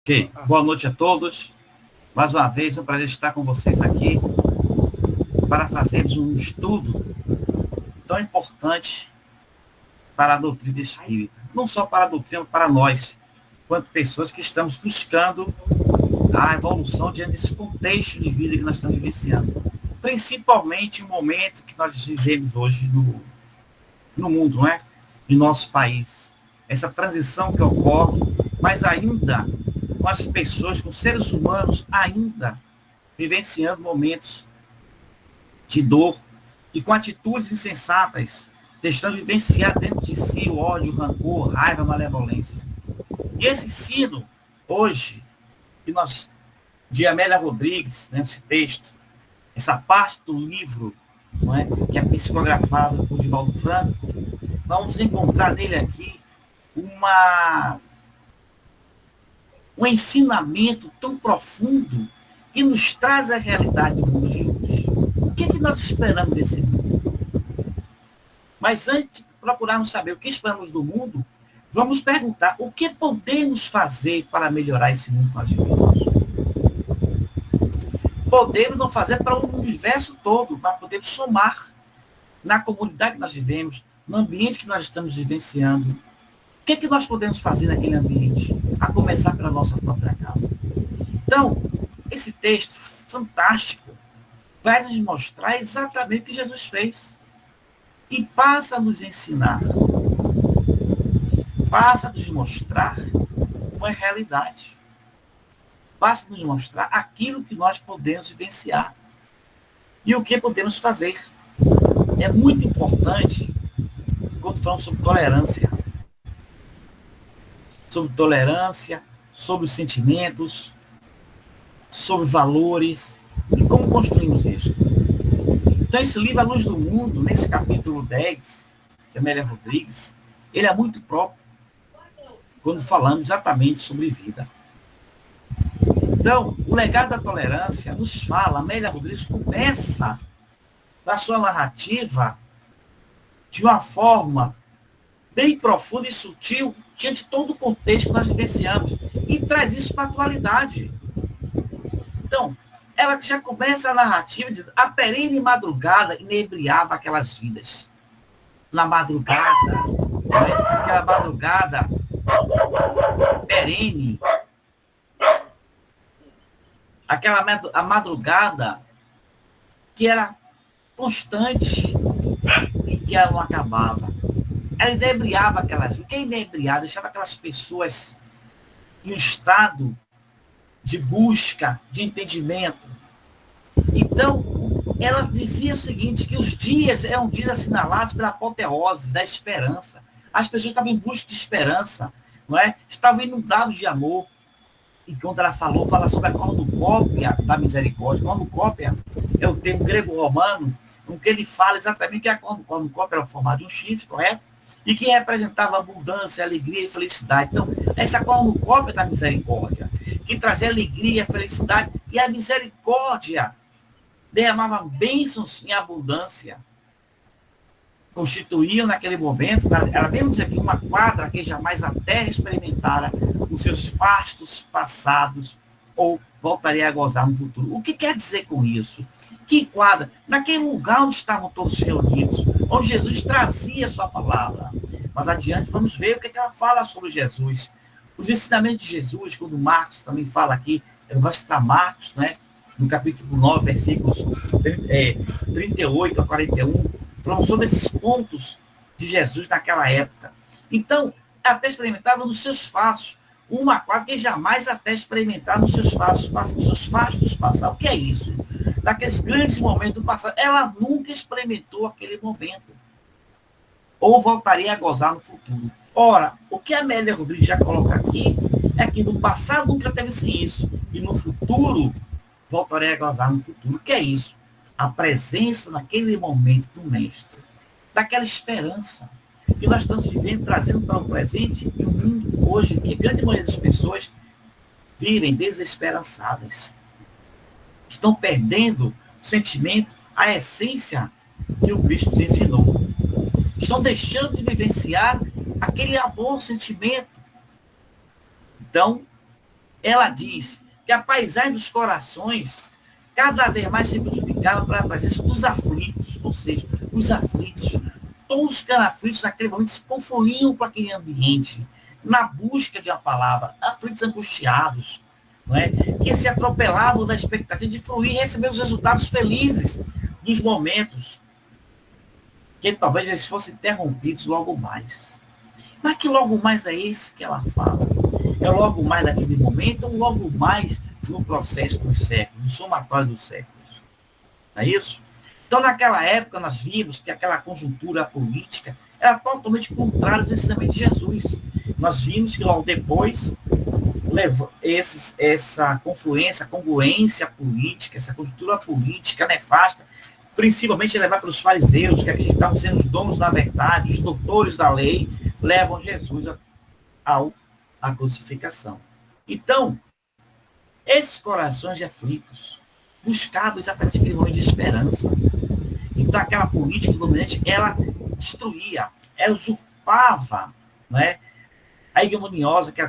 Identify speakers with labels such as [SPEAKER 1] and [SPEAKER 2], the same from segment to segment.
[SPEAKER 1] Ok, boa noite a todos. Mais uma vez, é um prazer estar com vocês aqui para fazermos um estudo tão importante para a doutrina espírita. Não só para a doutrina, para nós, quanto pessoas que estamos buscando a evolução diante desse contexto de vida que nós estamos vivenciando. Principalmente o momento que nós vivemos hoje no mundo, não é? Em nosso país. Essa transição que ocorre, mas ainda com as pessoas, com seres humanos, ainda vivenciando momentos de dor e com atitudes insensatas, deixando vivenciar dentro de si o ódio, o rancor, raiva, malevolência. E esse ensino, hoje, que nós, de Amélia Rodrigues, né, esse texto, essa parte do livro, não é, que é psicografado por Divaldo Franco, vamos encontrar nele aqui um ensinamento tão profundo que nos traz a realidade do mundo de hoje. O que é que nós esperamos desse mundo? Mas antes de procurarmos saber o que esperamos do mundo, vamos perguntar o que podemos fazer para melhorar esse mundo que nós vivemos. Podemos não fazer para o universo todo, mas podemos somar na comunidade que nós vivemos, no ambiente que nós estamos vivenciando. O que é que nós podemos fazer naquele ambiente? A começar pela nossa própria casa. Então, esse texto fantástico vai nos mostrar exatamente o que Jesus fez. E passa a nos ensinar. Passa a nos mostrar uma realidade. Passa a nos mostrar aquilo que nós podemos vivenciar. E o que podemos fazer. É muito importante quando falamos sobre tolerância. Sobre tolerância, sobre os sentimentos, sobre valores e como construímos isso. Então, esse livro, A Luz do Mundo, nesse capítulo 10, de Amélia Rodrigues, ele é muito próprio quando falamos exatamente sobre vida. Então, o legado da tolerância nos fala, Amélia Rodrigues começa a sua narrativa de uma forma bem profunda e sutil, diante de todo o contexto que nós vivenciamos, e traz isso para a atualidade. Então, ela já começa a narrativa dizendo, a perene madrugada inebriava aquelas vidas. Na madrugada, né? Aquela madrugada perene, a madrugada que era constante e que ela não acabava. Ela inebriava aquelas vidas. Quem inebriava deixava aquelas pessoas em um estado de busca, de entendimento. Então, ela dizia o seguinte, que os dias eram dias assinalados pela apoteose da esperança. As pessoas estavam em busca de esperança, não é? Estavam inundados de amor. E quando ela fala sobre a cornucópia da misericórdia. Cornucópia é o termo grego-romano, com que ele fala exatamente que a cornucópia era formada de um chifre, correto? E que representava abundância, alegria e felicidade. Então, essa cornucópia da misericórdia, que trazia alegria, felicidade, e a misericórdia derramava bênçãos em abundância. Constituíam naquele momento, ela mesmo diz aqui, uma quadra que jamais a terra experimentara os seus fastos passados, ou voltaria a gozar no futuro. O que quer dizer com isso? Que quadra? Naquele lugar onde estavam todos reunidos, onde Jesus trazia a sua palavra. Mas adiante, vamos ver o que ela fala sobre Jesus. Os ensinamentos de Jesus, quando Marcos também fala aqui, eu vou citar Marcos, né? No capítulo 9, versículos 38 a 41, falando sobre esses pontos de Jesus naquela época. Então, até experimentava nos seus fastos, uma quadra que jamais até experimentar nos seus fastos passados. O que é isso? Daqueles grandes momentos do passado, ela nunca experimentou aquele momento. Ou voltaria a gozar no futuro. Ora, o que a Amélia Rodrigues já coloca aqui é que no passado nunca teve isso. E no futuro, voltaria a gozar no futuro. O que é isso? A presença naquele momento do Mestre. Daquela esperança que nós estamos vivendo, trazendo para o presente e o mundo hoje, que a grande maioria das pessoas vivem desesperançadas. Estão perdendo o sentimento, a essência que o Cristo nos ensinou. Estão deixando de vivenciar aquele amor, sentimento. Então, ela diz que a paisagem dos corações cada vez mais se multiplicava para a presença dos aflitos, ou seja, os aflitos. Todos os que eram aflitos naquele momento se confluíam para aquele ambiente, na busca de uma palavra, aflitos angustiados, não é? Que se atropelavam da expectativa de fluir e receber os resultados felizes dos momentos, que talvez eles fossem interrompidos logo mais. Mas que logo mais é esse que ela fala? É logo mais daquele momento ou logo mais no processo dos séculos, no somatório dos séculos? Não é isso? Então, naquela época, nós vimos que aquela conjuntura política era totalmente contrária ao ensinamento de Jesus. Nós vimos que logo depois, essa confluência, congruência política, essa conjuntura política nefasta, principalmente levada pelos fariseus, que acreditavam ser os donos da verdade, os doutores da lei, levam Jesus à crucificação. Então, esses corações aflitos buscavam exatamente aquele momento de esperança. Então, aquela política dominante, ela destruía, ela usurpava, né, a ignominiosa, que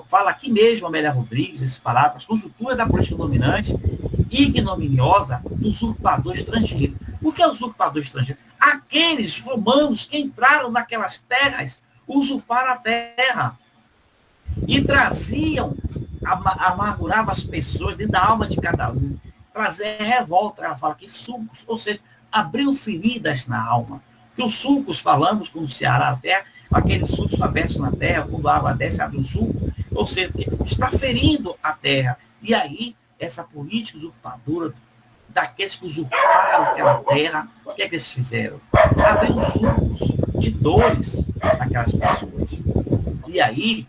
[SPEAKER 1] fala aqui mesmo, Amélia Rodrigues, essas palavras, conjuntura da política dominante, ignominiosa do usurpador estrangeiro. O que é usurpador estrangeiro? Aqueles romanos que entraram naquelas terras, usurparam a terra e traziam, amarguravam as pessoas dentro da alma de cada um, trazer revolta. Ela fala que sulcos, ou seja, abriam feridas na alma. Que os sulcos, falamos com o Ceará, a terra, aqueles sulcos abertos na terra, quando a água desce, abre um sulco, ou seja, está ferindo a terra. E aí, essa política usurpadora daqueles que usurparam aquela terra, o que é que eles fizeram? Abriram sulcos de dores naquelas pessoas. E aí,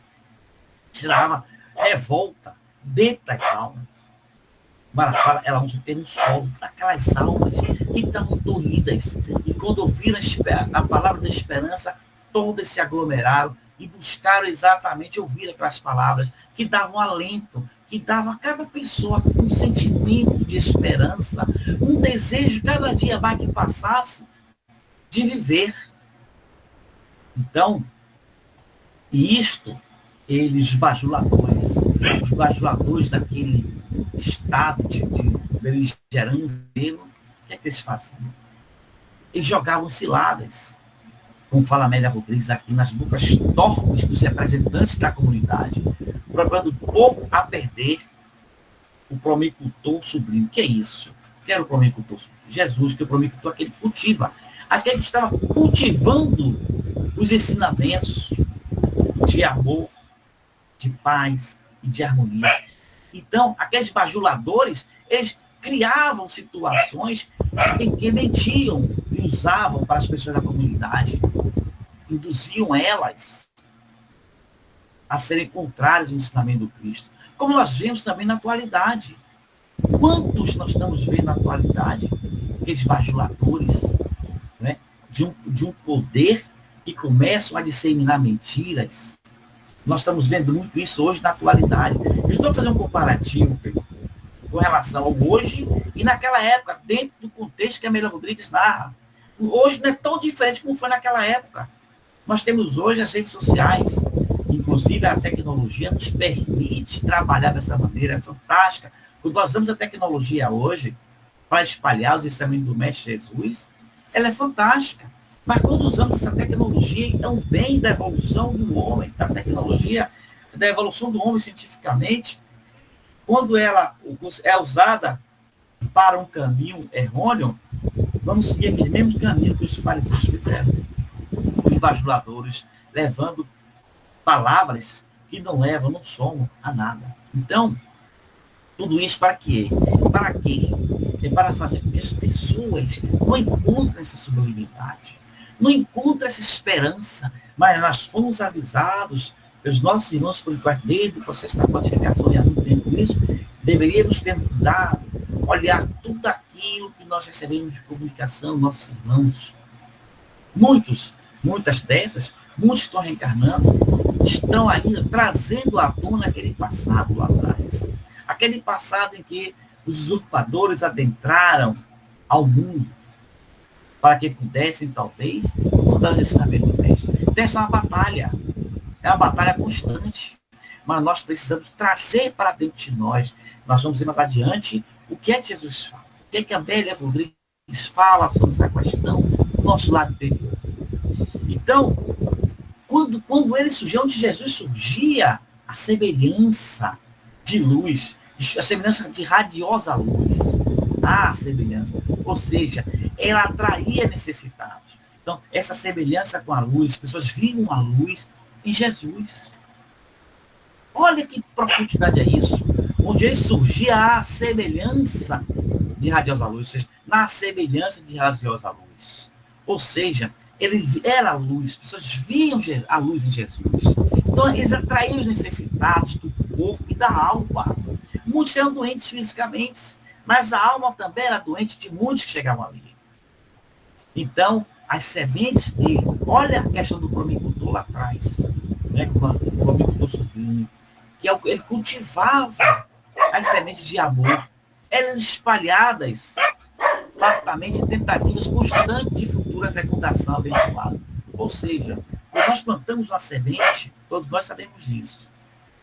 [SPEAKER 1] tirava revolta dentro das almas. Mara ela usa o termo solo, aquelas almas que estavam doridas. E quando ouviram a palavra da esperança, todas se aglomeraram e buscaram exatamente ouvir aquelas palavras que davam alento, que davam a cada pessoa um sentimento de esperança, um desejo cada dia mais que passasse de viver. Então, isto, eles, os bajuladores daquele estado de beligerância, o que é que eles faziam? Eles jogavam ciladas, como fala Amélia Rodrigues aqui, nas bocas torpes dos representantes da comunidade, procurando o povo a perder o promicultor sublime. O que é isso? O que era o promicultor sublime? Jesus, que é o promicultor, aquele que cultiva. Aquele que estava cultivando os ensinamentos de amor, de paz e de harmonia. Então, aqueles bajuladores, eles criavam situações em que mentiam e usavam para as pessoas da comunidade, induziam elas a serem contrários ao ensinamento do Cristo. Como nós vemos também na atualidade. Quantos nós estamos vendo na atualidade? Aqueles bajuladores, né, de um poder que começam a disseminar mentiras. Nós estamos vendo muito isso hoje na atualidade. Eu estou fazendo um comparativo, Pedro, com relação ao hoje e naquela época, dentro do contexto que a Amélia Rodrigues narra. Hoje não é tão diferente como foi naquela época. Nós temos hoje as redes sociais, inclusive a tecnologia nos permite trabalhar dessa maneira, é fantástica. Quando nós usamos a tecnologia hoje para espalhar os ensinamentos do Mestre Jesus, ela é fantástica. Mas quando usamos essa tecnologia também da evolução do homem, da tecnologia, da evolução do homem cientificamente, quando ela é usada para um caminho errôneo, vamos seguir aquele mesmo caminho que os fariseus fizeram. Os bajuladores, levando palavras que não levam, não somam a nada. Então, tudo isso para quê? Para quê? É para fazer com que as pessoas não encontrem essa sublimidade, não encontrem essa esperança, mas nós fomos avisados pelos nossos irmãos espirituais desde o processo da codificação e há muito tempo isso, deveríamos ter mudado, olhar tudo aquilo que nós recebemos de comunicação, nossos irmãos. Muitas dessas, muitos estão reencarnando, estão ainda trazendo à tona aquele passado lá atrás. Aquele passado em que os usurpadores adentraram ao mundo para que pudessem, talvez, mudar o ensinamento do mestre. Então, essa é uma batalha constante. mas nós precisamos trazer para dentro de nós. Nós vamos ver mais adiante o que é que Jesus fala. O que é que a Amélia Rodrigues fala sobre essa questão do nosso lado interior. Então, quando ele surgiu, onde Jesus surgia, a semelhança de luz, a semelhança de radiosa luz, a semelhança, ou seja, ela atraía necessitados. Então, essa semelhança com a luz, as pessoas viam a luz em Jesus. Olha que profundidade é isso. Onde ele surgia a semelhança de radiosa luz, ou seja, na semelhança de radiosa luz. Ou seja, ele era a luz, as pessoas viam a luz em Jesus. Então, eles atraíam os necessitados do corpo e da alma. Muitos eram doentes fisicamente, mas a alma também era doente de muitos que chegavam ali. Então, as sementes dele, olha a questão do promicultor lá atrás, né? O promicultor sobrinho, que ele cultivava as sementes de amor, eram espalhadas fartamente em tentativas constantes de futura fecundação abençoada. Ou seja, quando nós plantamos uma semente, todos nós sabemos disso.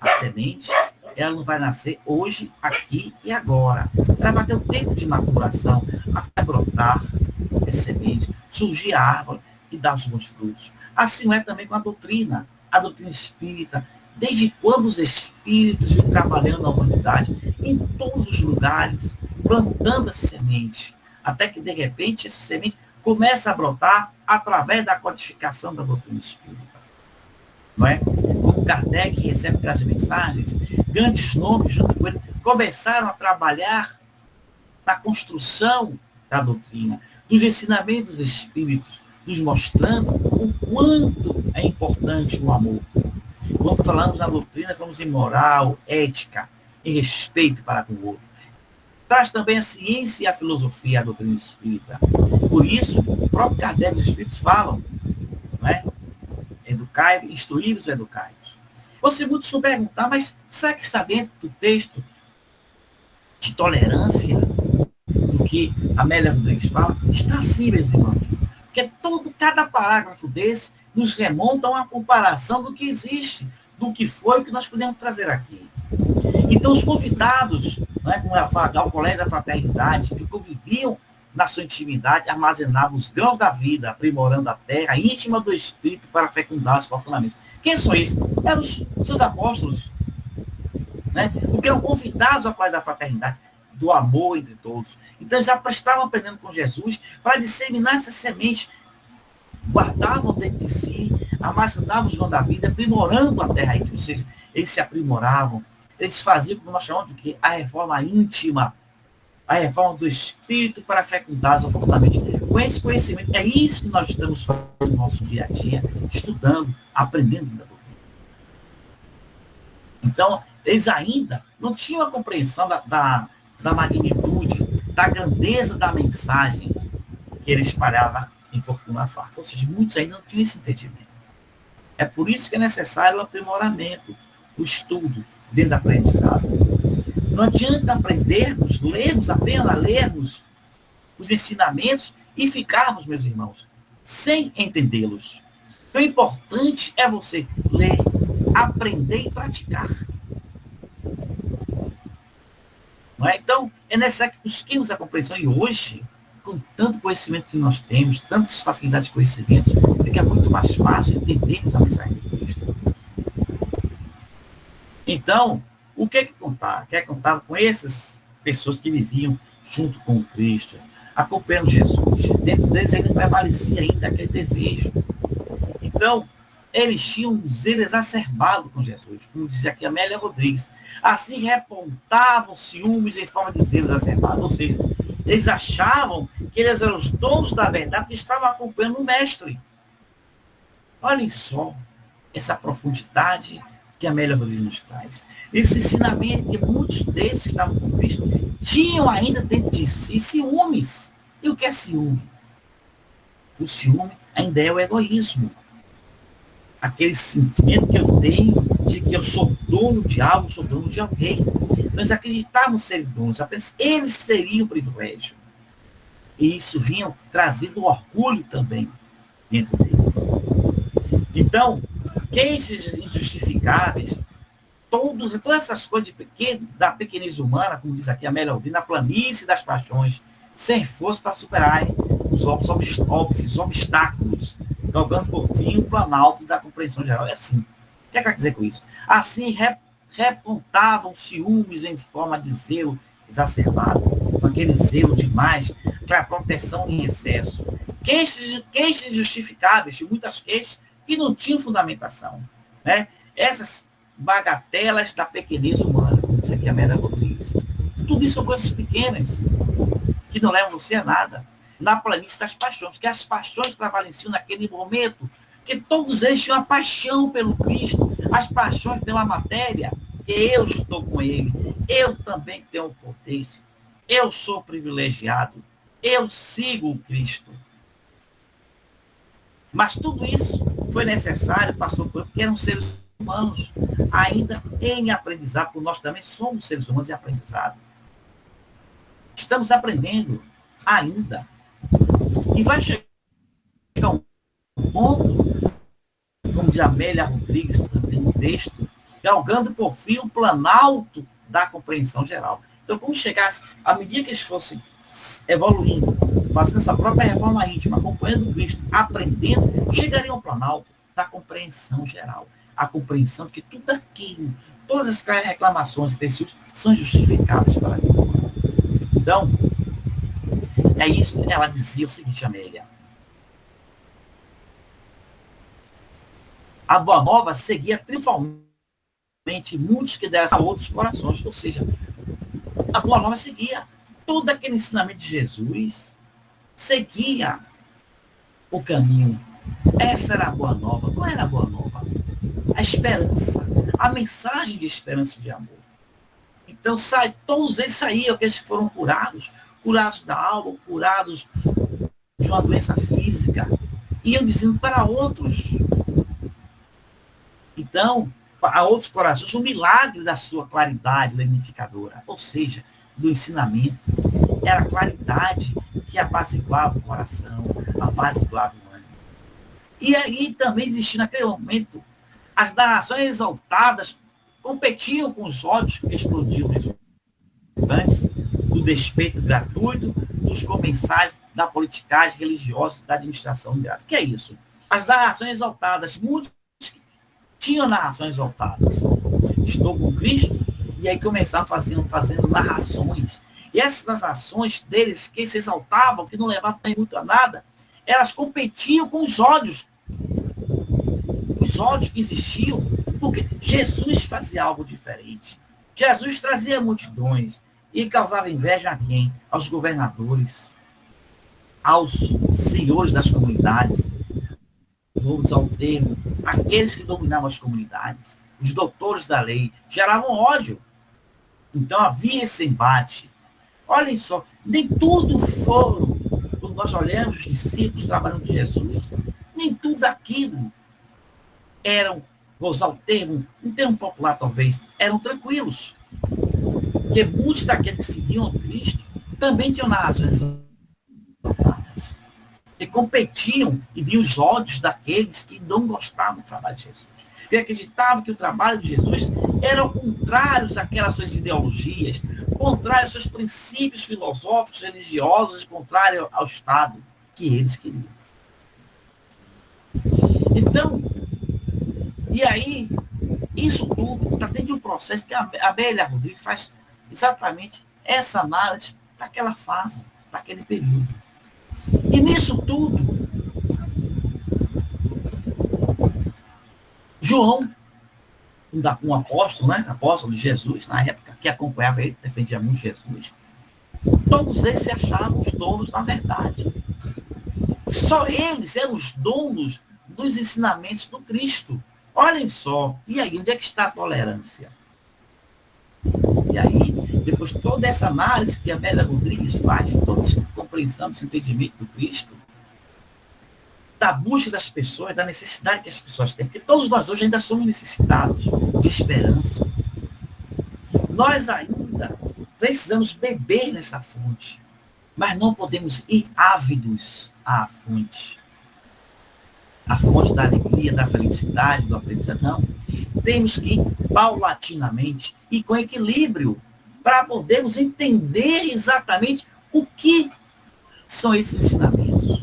[SPEAKER 1] A semente, ela não vai nascer hoje, aqui e agora. Ela vai ter um tempo de maturação até brotar essa semente, surgir a árvore e dar os bons frutos. Assim é também com a doutrina espírita. Desde quando os espíritos vêm trabalhando na humanidade, em todos os lugares, plantando essa semente, até que, de repente, essa semente começa a brotar através da codificação da doutrina espírita. Não é? Como Kardec recebe aquelas mensagens, grandes nomes, junto com ele, começaram a trabalhar na construção da doutrina, dos ensinamentos espíritos, nos mostrando o quanto é importante o amor. Quando falamos na doutrina, falamos em moral, ética, em respeito para com o outro. Traz também a ciência e a filosofia, a doutrina espírita. Por isso, o próprio Kardec e os espíritos falam, não é? Educai, instruí-vos, educai-vos. Você muitos vão perguntar, mas será que está dentro do texto de tolerância do que a Amélia Rodrigues fala? Está sim, meus irmãos. Porque cada parágrafo desse nos remonta a uma comparação do que existe, do que foi, o que nós podemos trazer aqui. Então, os convidados, não é, como ela fala, ao colégio da fraternidade, que conviviam na sua intimidade, armazenavam os grãos da vida, aprimorando a terra íntima do Espírito para fecundá-los oportunamente. Quem são esses? Eram os seus apóstolos, né? Porque eram convidados ao colégio da fraternidade, do amor entre todos. Então, eles já estavam aprendendo com Jesus para disseminar essa semente, guardavam dentro de si, armazenavam os grãos da vida, aprimorando a terra íntima, ou seja, eles se aprimoravam, eles faziam, como nós chamamos de quê? A reforma íntima, a reforma do espírito para fecundar oportunamente. Com esse conhecimento, é isso que nós estamos fazendo no nosso dia a dia, estudando, aprendendo da doutrina. Então, eles ainda não tinham a compreensão da magnitude, da grandeza da mensagem que ele espalhava em Fortuna Farta. Ou seja, muitos ainda não tinham esse entendimento. É por isso que é necessário o aprimoramento, o estudo, dentro da aprendizado. Não adianta aprendermos, apenas lermos os ensinamentos e ficarmos, meus irmãos, sem entendê-los. Então, o importante é você ler, aprender e praticar. Não é? Então, é necessário que busquemos a compreensão. E hoje, com tanto conhecimento que nós temos, tantas facilidades de conhecimento, fica muito mais fácil entendermos a mensagem de Cristo. Então, o que é que contar? Quer contar com essas pessoas que viviam junto com Cristo, acompanhando Jesus. Dentro deles ainda prevalecia ainda aquele desejo. Então, eles tinham um zelo exacerbado com Jesus, como dizia aqui a Amélia Rodrigues. Assim repontavam ciúmes em forma de zelo exacerbado. Ou seja, eles achavam que eles eram os donos da verdade, porque estavam acompanhando o mestre. Olhem só essa profundidade que a Amélia Rodrigues nos traz. Esse ensinamento que muitos desses que estavam com Cristo tinham ainda dentro de si ciúmes. E o que é ciúme? O ciúme ainda é o egoísmo. Aquele sentimento que eu tenho de que eu sou dono de algo, sou dono de alguém. Nós acreditávamos ser donos, apenas eles teriam privilégio. E isso vinha trazendo orgulho também dentro deles. Então, queixas injustificáveis todas essas coisas de pequeno, da pequenez humana, como diz aqui a Amélia Rodrigues, na planície das paixões, sem esforço para superarem os obstáculos, jogando por fim o planalto da compreensão geral. É assim. O que é que quer dizer com isso? Assim, repontavam ciúmes em forma de zelo exacerbado, com aquele zelo demais, aquela proteção em excesso. Queixas injustificáveis, muitas queixas que não tinham fundamentação. Né? Essas bagatelas da pequenez humana, como disse aqui a Amélia Rodrigues. Tudo isso são coisas pequenas, que não levam você a nada. Na planície das paixões, que as paixões prevaleciam naquele momento, que todos eles tinham a paixão pelo Cristo, as paixões pela matéria, que eu estou com ele, eu também tenho o poder, eu sou privilegiado, eu sigo o Cristo. Mas tudo isso foi necessário, passou por porque eram seres humanos, ainda em aprendizado, porque nós também somos seres humanos em aprendizado. Estamos aprendendo ainda. E vai chegar um ponto, como diz Amélia Rodrigues também no texto, galgando por fim o planalto da compreensão geral. Então, como chegasse, à medida que eles fossem evoluindo, fazendo essa própria reforma íntima, acompanhando Cristo, aprendendo, chegariam ao planalto da compreensão geral. A compreensão de que tudo aquilo, todas as reclamações e princípios são justificáveis para Deus. Então, é isso. Ela dizia o seguinte, Amélia. A Boa Nova seguia triunfalmente muitos que deram a outros corações. Ou seja, a Boa Nova seguia todo aquele ensinamento de Jesus, seguia o caminho. Essa era a Boa Nova. Qual era a Boa Nova? A esperança, a mensagem de esperança e de amor. Então, todos eles saíam, aqueles que foram curados da alma, curados de uma doença física, iam dizendo para outros. Então, a outros corações, o milagre da sua claridade lenificadora, ou seja, do ensinamento, era a claridade que apaziguava o coração, apaziguava o ânimo. E aí também existia naquele momento, as narrações exaltadas competiam com os ódios que explodiam antes do despeito gratuito, dos comensais, da politicagem religiosa, da administração ingrata. O que é isso? As narrações exaltadas, muitos tinham narrações exaltadas. Estou com Cristo, e aí começaram fazendo narrações. E essas narrações deles, que se exaltavam, que não levavam muito a nada, elas competiam com os ódios que existiam, porque Jesus fazia algo diferente. Jesus trazia multidões e causava inveja a quem? Aos governadores, aos senhores das comunidades, vamos ao termo, aqueles que dominavam as comunidades, os doutores da lei, geravam ódio. Então havia esse embate. Olhem só, nem tudo foram, quando nós olhamos os discípulos trabalhando com Jesus, nem tudo aquilo eram, vou usar o termo, um termo popular talvez, eram tranquilos. Porque muitos daqueles que seguiam a Cristo também tinham narrações exaltadas. Que competiam e viam os ódios daqueles que não gostavam do trabalho de Jesus. Que acreditavam que o trabalho de Jesus era contrário àquelas suas ideologias, contrário aos seus princípios filosóficos, religiosos, contrário ao Estado que eles queriam. Então, e aí, isso tudo está dentro de um processo que a Amélia Rodrigues faz exatamente essa análise daquela fase, daquele período. E nisso tudo, João, um apóstolo, né? Apóstolo de Jesus, na época, que acompanhava ele, defendia muito Jesus, todos eles se achavam os donos da verdade. Só eles eram os donos dos ensinamentos do Cristo. Olhem só, e aí, onde é que está a tolerância? E aí, depois de toda essa análise que a Amélia Rodrigues faz, de toda essa compreensão, desse entendimento do Cristo, da busca das pessoas, da necessidade que as pessoas têm, porque todos nós hoje ainda somos necessitados de esperança. Nós ainda precisamos beber nessa fonte, mas não podemos ir ávidos à fonte. A fonte da alegria, da felicidade, do aprendizado, não. temos que ir paulatinamente e com equilíbrio para podermos entender exatamente o que são esses ensinamentos.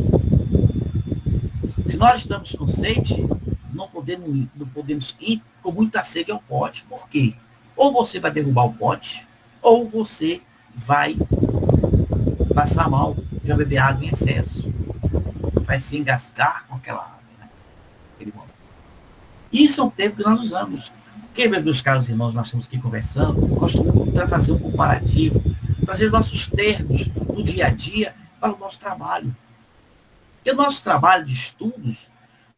[SPEAKER 1] Se nós estamos com sede, não podemos ir com muita sede ao pote. Por quê? Ou você vai derrubar o pote, ou você vai passar mal, já beber água em excesso. Vai se engasgar com aquela água, né? Aquele momento. Isso é um termo que nós usamos. Porque, meus caros irmãos, nós estamos aqui conversando, gosto de fazer um comparativo, trazer nossos termos do dia a dia para o nosso trabalho. Porque o nosso trabalho de estudos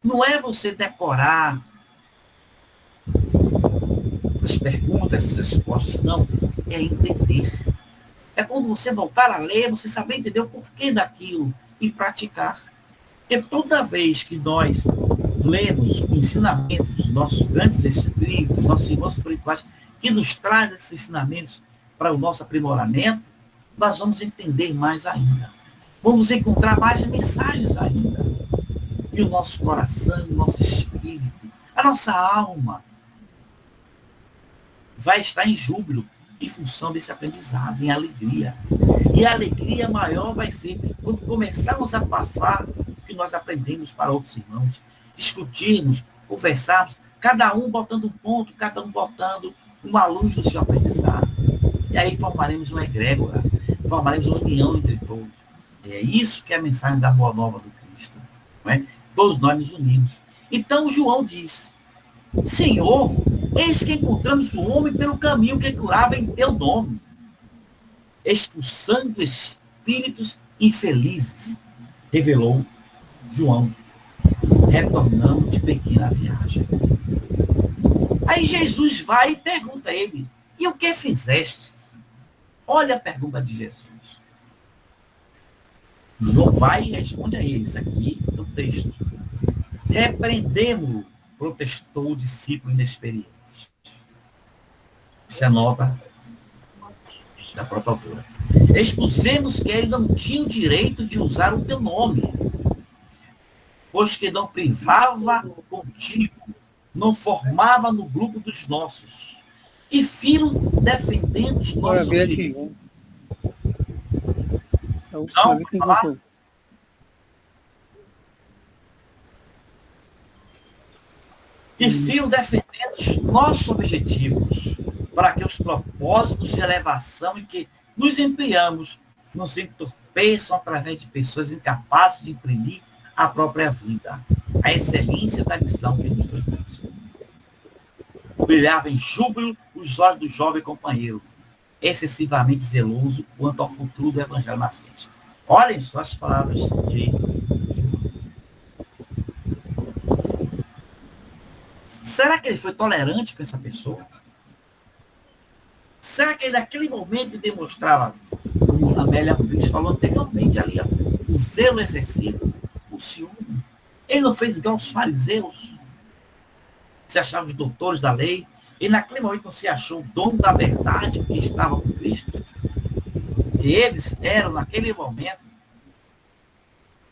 [SPEAKER 1] não é você decorar as perguntas, as respostas, não. É entender. É quando você voltar a ler, você saber entender o porquê daquilo e praticar. Porque toda vez que nós lemos o ensinamento dos nossos grandes espíritos, nossos irmãos espirituais, que nos traz esses ensinamentos para o nosso aprimoramento, nós vamos entender mais ainda. Vamos encontrar mais mensagens ainda. E o nosso coração, o nosso espírito, a nossa alma vai estar em júbilo em função desse aprendizado, em alegria. E a alegria maior vai ser quando começarmos a passar o que nós aprendemos para outros irmãos, discutirmos, conversarmos, cada um botando um ponto, cada um botando uma luz do seu aprendizado. E aí formaremos uma egrégora, formaremos uma união entre todos. É isso que é a mensagem da Boa Nova do Cristo. Não é? Todos nós nos unimos. Então João diz, Senhor, eis que encontramos o homem pelo caminho que curava em teu nome, expulsando espíritos infelizes, revelou João, retornando de pequena viagem. Aí Jesus vai e pergunta a ele, e o que fizestes? Olha a pergunta de Jesus. João vai e responde a ele, isso aqui no texto. Repreendemos-lo, protestou o discípulo inexperiente. Isso é nota da própria autora. Expusemos que ele não tinha o direito de usar o teu nome, pois que não privava contigo, não formava no grupo dos nossos, e filho defendendo os nossos direitos. Não, falar? E filho defendendo os nossos objetivos, para que os propósitos de elevação em que nos empenhamos não se entorpeçam através de pessoas incapazes de imprimir a própria vida, a excelência da missão que nos trouxe. Brilhava em júbilo os olhos do jovem companheiro, excessivamente zeloso quanto ao futuro do evangelho nascente. Olhem só as palavras de João. Será que ele foi tolerante com essa pessoa? Será que ele naquele momento demonstrava, como a Amélia Rodrigues falou anteriormente ali, o zelo excessivo, o ciúme? Ele não fez igual aos fariseus, que se achavam os doutores da lei. Ele naquele momento não se achou o dono da verdade, porque estava com Cristo. E eles eram, naquele momento,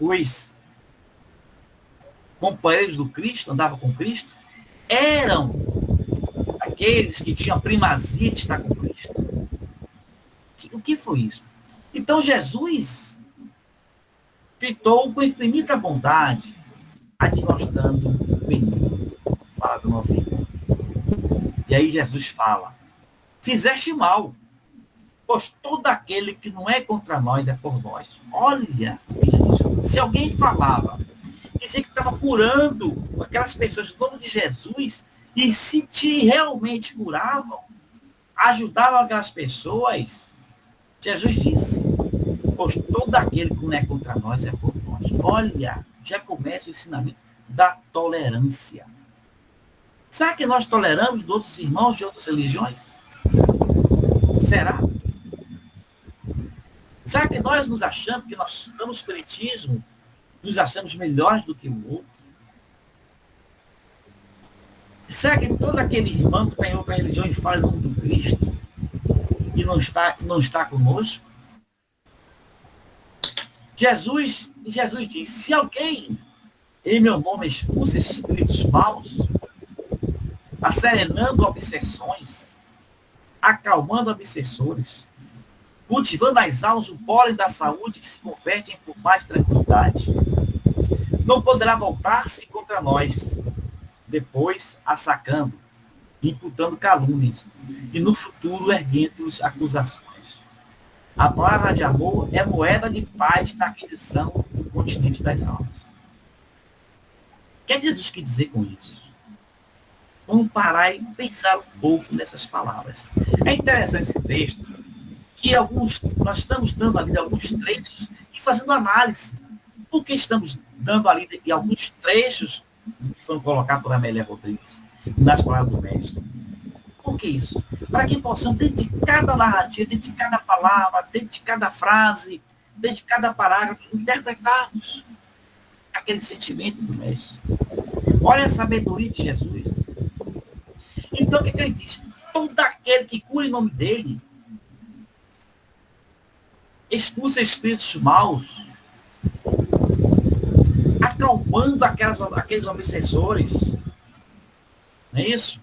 [SPEAKER 1] os companheiros do Cristo, andavam com Cristo, eram aqueles que tinham a primazia de estar com Cristo. O que foi isso? Então Jesus fitou com infinita bondade, admoestando o menino. Fala do nosso irmão. E aí Jesus fala, fizeste mal, pois todo aquele que não é contra nós é por nós. Olha, se alguém falava, dizia que estava curando aquelas pessoas no nome de Jesus, e se te realmente curavam, ajudavam aquelas pessoas, Jesus disse, pois todo aquele que não é contra nós é por nós. Olha, já começa o ensinamento da tolerância. Será que nós toleramos de outros irmãos de outras religiões? Será? Será que nós nos achamos que nós estamos no espiritismo, nos achamos melhores do que o outro? Será que todo aquele irmão que tem outra religião e fala em nome do Cristo e não está conosco? Jesus diz, se alguém em meu nome expulsa espíritos maus, acerenando obsessões, acalmando obsessores, cultivando as almas o pólen da saúde que se converte em pomar de tranquilidade. Não poderá voltar-se contra nós, depois assacando, imputando calúnias, e no futuro erguendo-os acusações. A palavra de amor é moeda de paz na aquisição do continente das almas. O que é Jesus quer dizer com isso? Vamos parar e pensar um pouco nessas palavras. É interessante esse texto, que nós estamos dando ali alguns trechos e fazendo análise. Por que estamos dando ali de alguns trechos que foram colocados por Amélia Rodrigues nas palavras do mestre? Por que isso? Para que possamos, dentro de cada narrativa, dentro de cada palavra, dentro de cada frase, dentro de cada parágrafo, interpretarmos aquele sentimento do mestre. Olha a sabedoria de Jesus. Então, o que ele diz? Todo aquele que cura em nome dele, expulsa espíritos maus, acalmando aqueles obsessores, não é isso?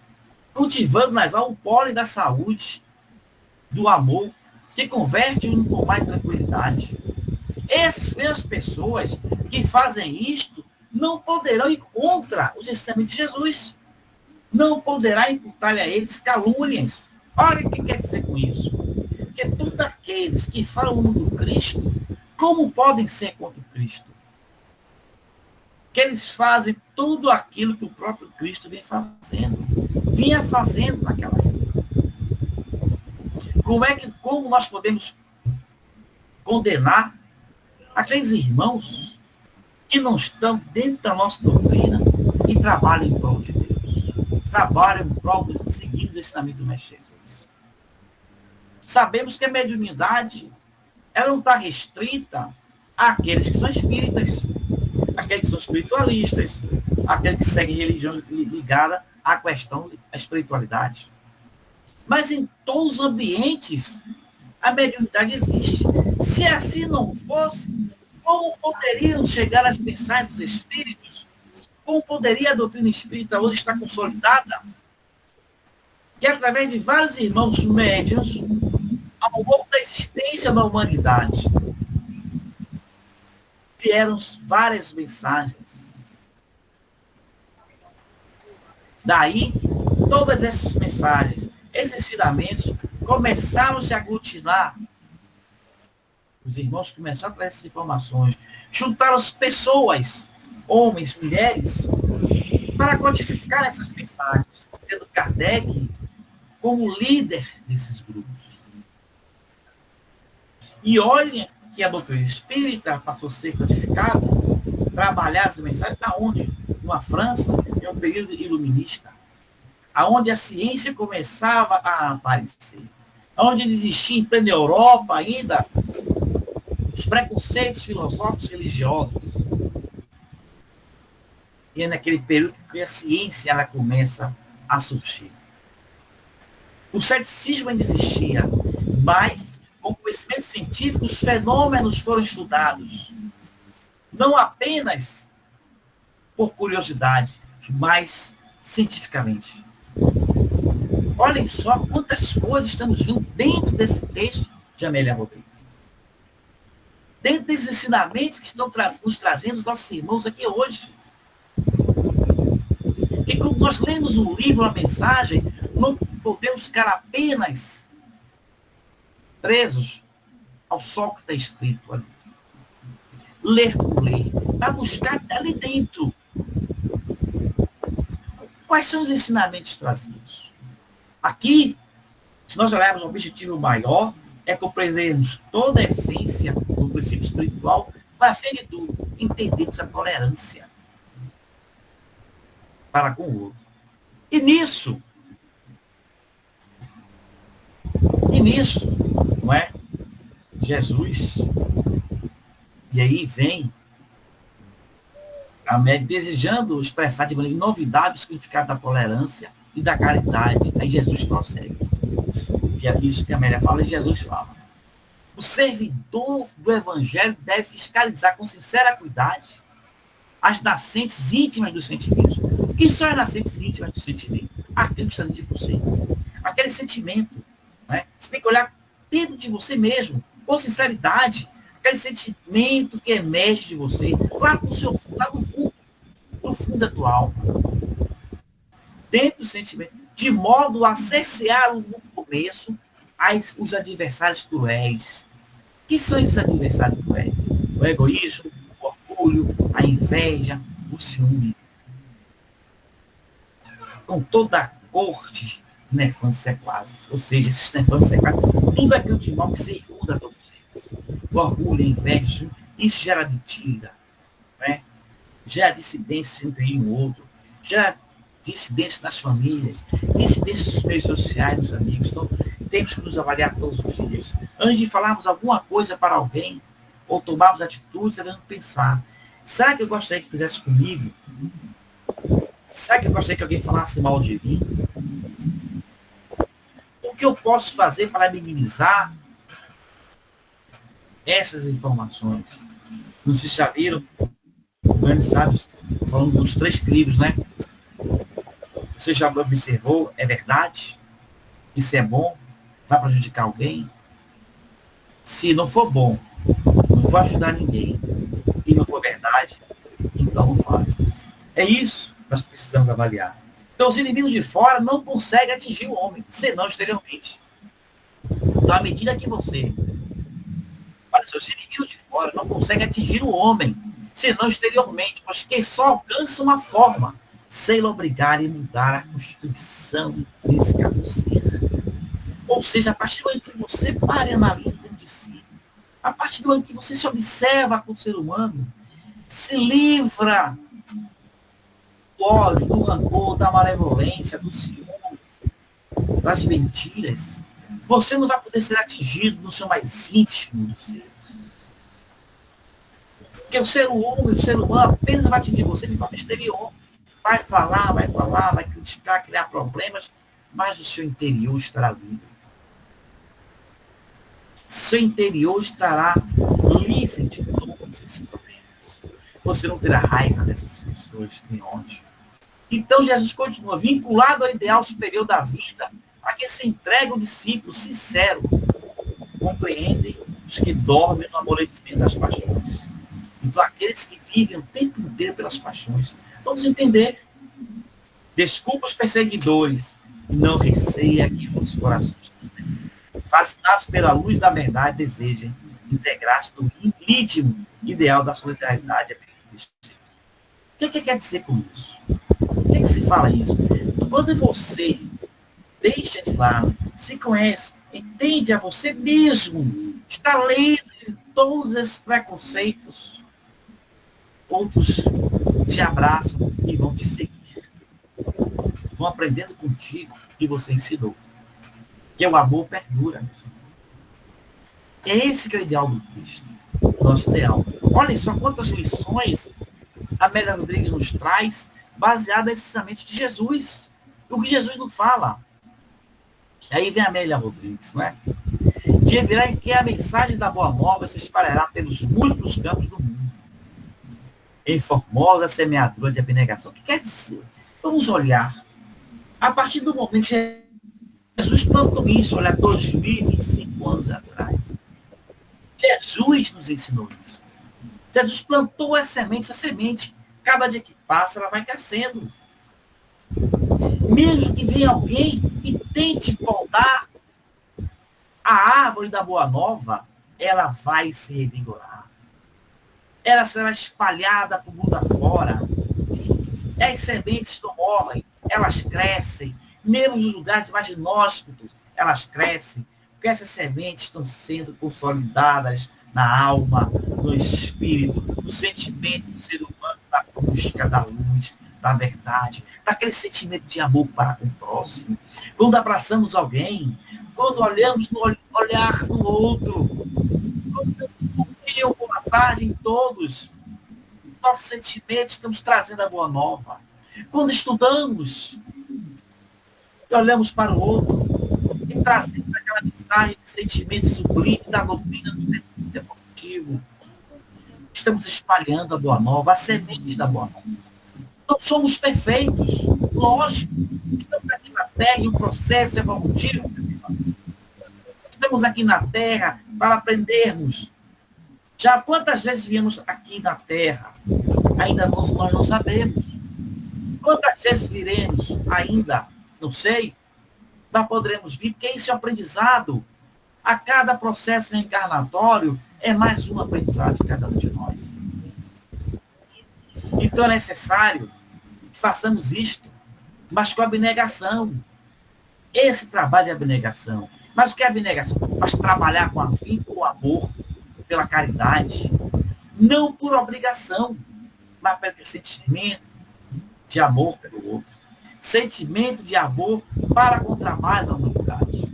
[SPEAKER 1] Cultivando nas almas o pólen da saúde, do amor, que converte em pomar de tranquilidade. Essas mesmas pessoas que fazem isto não poderão ir contra os ensinamentos de Jesus. Não poderá imputar-lhe a eles calúnias. Olha o que quer dizer com isso. Porque todos aqueles que falam o nome do Cristo, como podem ser contra o Cristo? Que eles fazem tudo aquilo que o próprio Cristo vinha fazendo naquela época. Como nós podemos condenar aqueles irmãos que não estão dentro da nossa doutrina e trabalham em prol de Deus? Trabalham em prol de seguir os ensinamentos do Mestre Jesus. Sabemos que a mediunidade ela não está restrita àqueles que são espíritas, àqueles que são espiritualistas, àqueles que seguem religião ligada à questão da espiritualidade. Mas em todos os ambientes, a mediunidade existe. Se assim não fosse, como poderiam chegar as mensagens dos espíritos? Como poderia a doutrina espírita hoje estar consolidada? Que através de vários irmãos médiuns, ao longo da existência da humanidade, vieram várias mensagens. Daí, todas essas mensagens, esses ensinamentos, começaram a se aglutinar. Os irmãos começaram a trazer essas informações. Juntaram as pessoas, homens, mulheres, para codificar essas mensagens, tendo Kardec como líder desses grupos. E olhem que a doutrina espírita passou a ser codificada, trabalhar as mensagens, aonde? Na França, em um período iluminista, aonde a ciência começava a aparecer, onde existia em plena Europa ainda os preconceitos filosóficos religiosos. E é naquele período que a ciência ela começa a surgir. O ceticismo ainda existia, mas com o conhecimento científico os fenômenos foram estudados. Não apenas por curiosidade, mas cientificamente. Olhem só quantas coisas estamos vendo dentro desse texto de Amélia Rodrigues. Dentro desses ensinamentos que estão nos trazendo os nossos irmãos aqui hoje. Porque quando nós lemos um livro, uma mensagem, não podemos ficar apenas presos ao só que está escrito ali. Ler por ler, para buscar ali dentro quais são os ensinamentos trazidos. Aqui, se nós olharmos o objetivo maior, é compreendermos toda a essência do princípio espiritual, mas, acima de tudo, entendermos a tolerância para com o outro. E nisso, não é? Jesus, e aí vem a média desejando expressar de maneira novidade o significado da tolerância e da caridade. Aí Jesus prossegue. Que é isso que a Amélia fala e Jesus fala. O servidor do Evangelho deve fiscalizar com sincera cuidado as nascentes íntimas dos sentimentos. O que são as nascentes íntimas dos sentimentos? aquilo que está dentro de você. Aquele sentimento, né? Você tem que olhar dentro de você mesmo, com sinceridade, aquele sentimento que emerge de você, lá no fundo da tua alma, dentro do sentimento, de modo a cerceá-lo no começo, os adversários cruéis. Que são esses adversários cruéis? O egoísmo, o orgulho, a inveja, o ciúme. Com toda a corte nefando sequazes, ou seja, esses nefandos sequazes, tudo aquilo de mal que circunda a todos eles. O orgulho, a inveja, isso gera mentira, né? Gera dissidência entre um e o outro, gera dissidência nas famílias, dissidência nos meios sociais, nos amigos. Então, temos que nos avaliar todos os dias. Antes de falarmos alguma coisa para alguém, ou tomarmos atitudes, devemos pensar, será que eu gostaria que fizesse comigo? Será que eu gostaria que alguém falasse mal de mim? O que eu posso fazer para minimizar essas informações? Não sei se já viram, grandes sábios, falando dos 3 livros, né? Você já observou? É verdade? Isso é bom? Vai prejudicar alguém? Se não for bom, não for ajudar ninguém, e não for verdade, então não fale. É isso que nós precisamos avaliar. Então, os inimigos de fora não conseguem atingir o homem, senão exteriormente. Então, à medida que você... Olha, os inimigos de fora não conseguem atingir o homem, senão exteriormente, pois que só alcança uma forma, sem obrigar e mudar a constituição intrínseca do ser. Ou seja, a partir do momento que você para e analisa dentro de si, a partir do momento que você se observa como ser humano, se livra do ódio, do rancor, da malevolência, dos ciúmes, das mentiras, você não vai poder ser atingido no seu mais íntimo do ser. Porque o ser humano apenas vai atingir você de forma exterior. Vai falar, vai criticar, criar problemas, mas o seu interior estará livre. Seu interior estará livre de todos esses problemas. Você não terá raiva dessas pessoas, nem ódio. Então, Jesus continua, vinculado ao ideal superior da vida, a que se entrega o discípulo sincero. Compreendem os que dormem no amolecimento das paixões. Então, aqueles que vivem o tempo inteiro pelas paixões. Vamos entender. Desculpa os perseguidores e não receia que os corações também. Fascinados pela luz da verdade, desejem integrar-se no íntimo ideal da solidariedade. O que quer dizer com isso? O que se fala isso? Quando você deixa de lado, se conhece, entende a você mesmo, está livre de todos esses preconceitos, outros te abraçam e vão te seguir. Vão aprendendo contigo o que você ensinou. Que o amor perdura. Esse que é o ideal do Cristo. Nosso ideal. Olhem só quantas lições a Amélia Rodrigues nos traz, baseada nesses ensinamentos de Jesus. O que Jesus não fala. Aí vem a Amélia Rodrigues, não é? Dia virá em que a mensagem da Boa Nova se espalhará pelos múltiplos campos do mundo. Em formosa semeadura de abnegação. O que quer dizer? Vamos olhar. A partir do momento que Jesus plantou isso, olha, 2025 anos atrás. Jesus nos ensinou isso. Jesus plantou essa semente, cada dia que passa, ela vai crescendo. Mesmo que venha alguém e tente podar a árvore da Boa Nova, ela vai se revigorar. Ela será espalhada para o mundo afora. As sementes não morrem, elas crescem. Mesmo nos lugares mais inóspitos, elas crescem. Porque essas sementes estão sendo consolidadas na alma, no espírito, no sentimento do ser humano, da busca da luz, da verdade, daquele sentimento de amor para com o próximo. Quando abraçamos alguém, quando olhamos no olhar do outro, quando damos um bom dia ou boa tarde em todos, nossos sentimentos estamos trazendo a boa nova. Quando estudamos, olhamos para o outro e trazemos aquela mensagem de sentimento sublime da doutrina do definitivo. Estamos espalhando a boa nova, a semente da boa nova. Não somos perfeitos, lógico. Estamos aqui segue um processo evolutivo. Estamos aqui na Terra para aprendermos. Já quantas vezes viemos aqui na Terra? Ainda nós não sabemos. Quantas vezes viremos? Ainda não sei. Mas poderemos vir, porque isso é aprendizado. A cada processo reencarnatório é mais um aprendizado de cada um de nós. Então é necessário que façamos isto, mas com abnegação. Esse trabalho de abnegação. Mas o que é abnegação? Mas trabalhar com afinco, com amor, pela caridade. Não por obrigação, mas pelo sentimento de amor pelo outro. Sentimento de amor para com o trabalho da humanidade.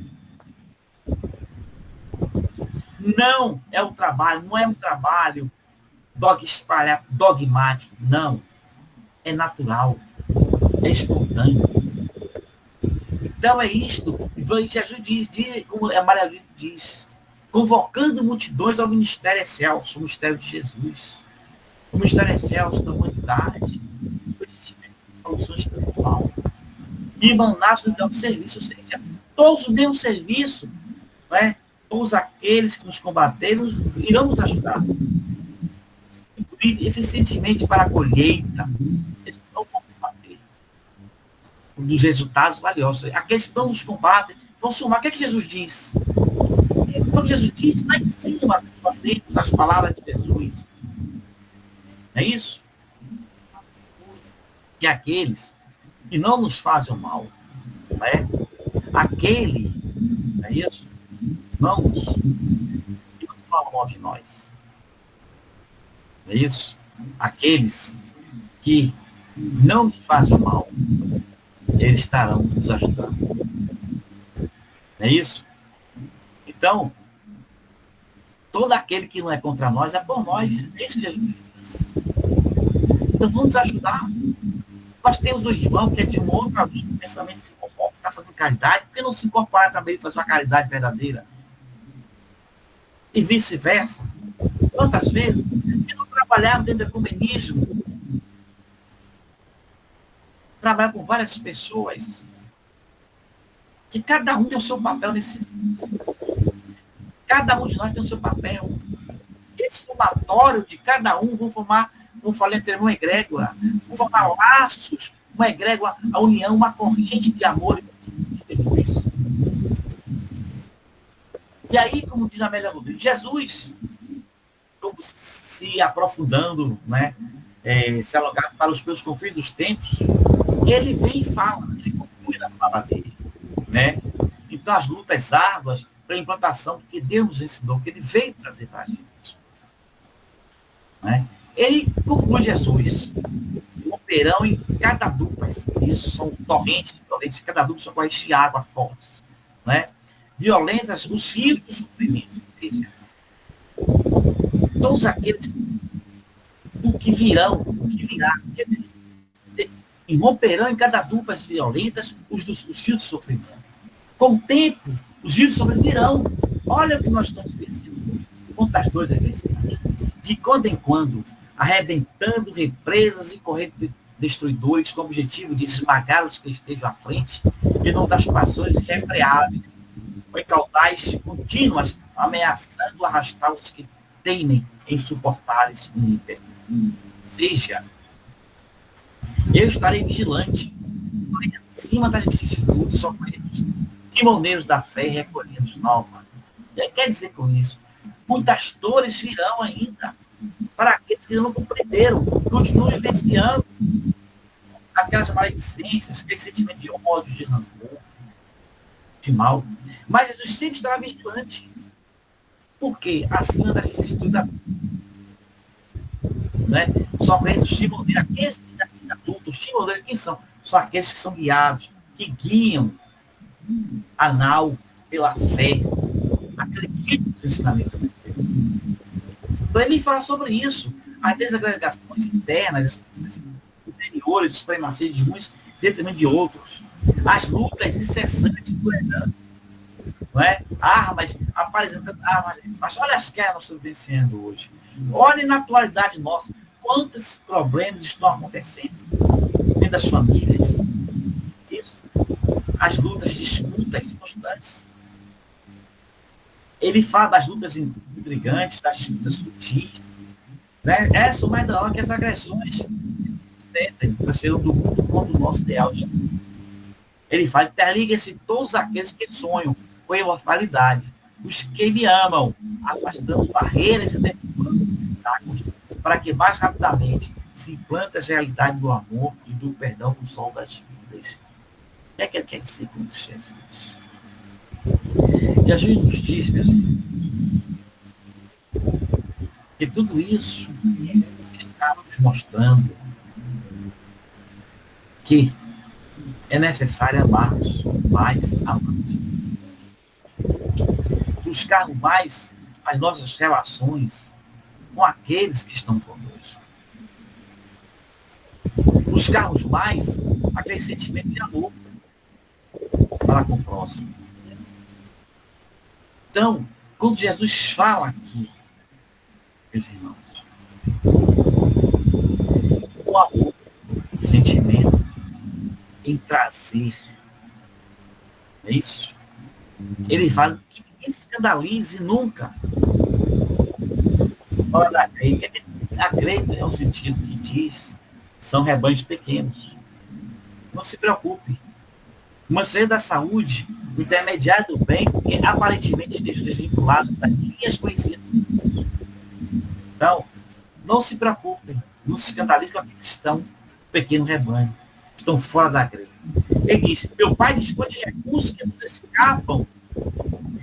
[SPEAKER 1] Não é um trabalho dogmático, não. É natural, é espontâneo. Então é isto, Jesus diz, como a Maria diz, convocando multidões ao ministério excelso, o ministério de Jesus, o ministério excelso da humanidade, a evolução espiritual, e emanar-se do serviço, ou seja, todos o mesmo serviço, né? Todos aqueles que nos combateram irão nos ajudar. Eficientemente para a colheita, eles não vão combater dos resultados valiosos. Aqueles que não nos combatem vão somar. O que é que Jesus diz? Quando Jesus diz, lá em cima, as palavras de Jesus. Não é isso? Que aqueles que não nos fazem o mal, não é? Aquele, não é isso? Irmãos, que não falam mal de nós. Não é isso? Aqueles que não nos fazem o mal, eles estarão nos ajudando. Não é isso? Então, todo aquele que não é contra nós é por nós. É isso que Jesus diz. Então, vamos nos ajudar. Nós temos um irmão que é de um outro pensamento, se comporta, está fazendo caridade, porque não se incorporar também e fazer uma caridade verdadeira? E vice-versa. Quantas vezes? E não trabalhar dentro do ecumenismo. Trabalhar com várias pessoas. Que cada um tem o seu papel nesse mundo. Cada um de nós tem o seu papel. Esse somatório de cada um vão formar, entre uma egrégora, vão formar laços, uma egrégora, a união, uma corrente de amor e de luz. E aí, como diz a Amélia Rodrigues, Jesus, como se aprofundando, né, se alongar para os meus confins dos tempos, ele vem e fala, ele conclui na palavra dele. Né? Então, as lutas árduas para a implantação do que Deus nos ensinou, que ele veio trazer para a gente. Né? Ele conclui Jesus, romperão em cada dupla, isso são torrentes, cada dupla são correntes de água fortes. Né? Violentas, os rios do sofrimento. Ou seja, todos aqueles que virá, e romperão em cada dupla violentas os rios do sofrimento. Com o tempo, os rios do sofrimento virão. Olha o que nós estamos vencendo hoje. Quantas dores vencemos. De quando em quando, arrebentando represas e correntes destruidores com o objetivo de esmagar os que estejam à frente e não das passões irrefreáveis, com caudais contínuas, ameaçando arrastar os que teimem em suportar esse ímpeto. Ou seja, eu estarei vigilante, acima das vicissitudes, sofrendo timoneiros da fé e recolhendo nova. Quer dizer com isso, muitas dores virão ainda para aqueles que não compreenderam, continuam vivenciando aquelas maledicências, aquele sentimento de ódio, de rancor, de mal. Mas Jesus sempre estará vigilante. Por quê? Acima das vicissitudes da vida. Né? Sofrendo os timoneiros, aqueles que ainda adultos, os timoneiros, quem são? São aqueles que são guiados, que guiam a nau pela fé, acreditam nos ensinamentos de Deus. Então ele fala sobre isso, as desagregações internas, interiores, os supremacias de uns, detrimento de outros, as lutas incessantes do Renan, não é? Armas, apresentando armas, olha as guerras que nós estamos vencendo hoje. Olha na atualidade nossa, quantos problemas estão acontecendo dentro das famílias. Isso. as lutas, disputas constantes. Ele fala das lutas intrigantes, das disputas sutis, né? Essa é mais da hora que as agressões sentem para ser do mundo contra o nosso ideal. Ele fala, interliga-se todos aqueles que sonham com a imortalidade, os que me amam, afastando barreiras e derrubando obstáculos, para que mais rapidamente se implante a realidade do amor e do perdão do sol das vidas. O que é que ele quer dizer com isso, Jesus? Jesus nos diz, meus filhos, que tudo isso está nos mostrando que é necessário amarmos mais, buscar mais as nossas relações com aqueles que estão conosco. Buscarmos mais aquele sentimento de amor para com o próximo. Então, quando Jesus fala aqui, meus irmãos, o amor, o sentimento em trazer, é isso? Ele fala que ninguém se escandalize nunca. Fora da grei, a grei é um sentido que diz, são rebanhos pequenos. Não se preocupe. O Ministério da Saúde, o intermediário do bem, porque aparentemente esteja desvinculado das linhas conhecidas. Então, não se preocupem, não se escandalizem com aqueles que estão no pequeno rebanho, estão fora da grei. Ele diz, meu pai dispõe de recursos que nos escapam,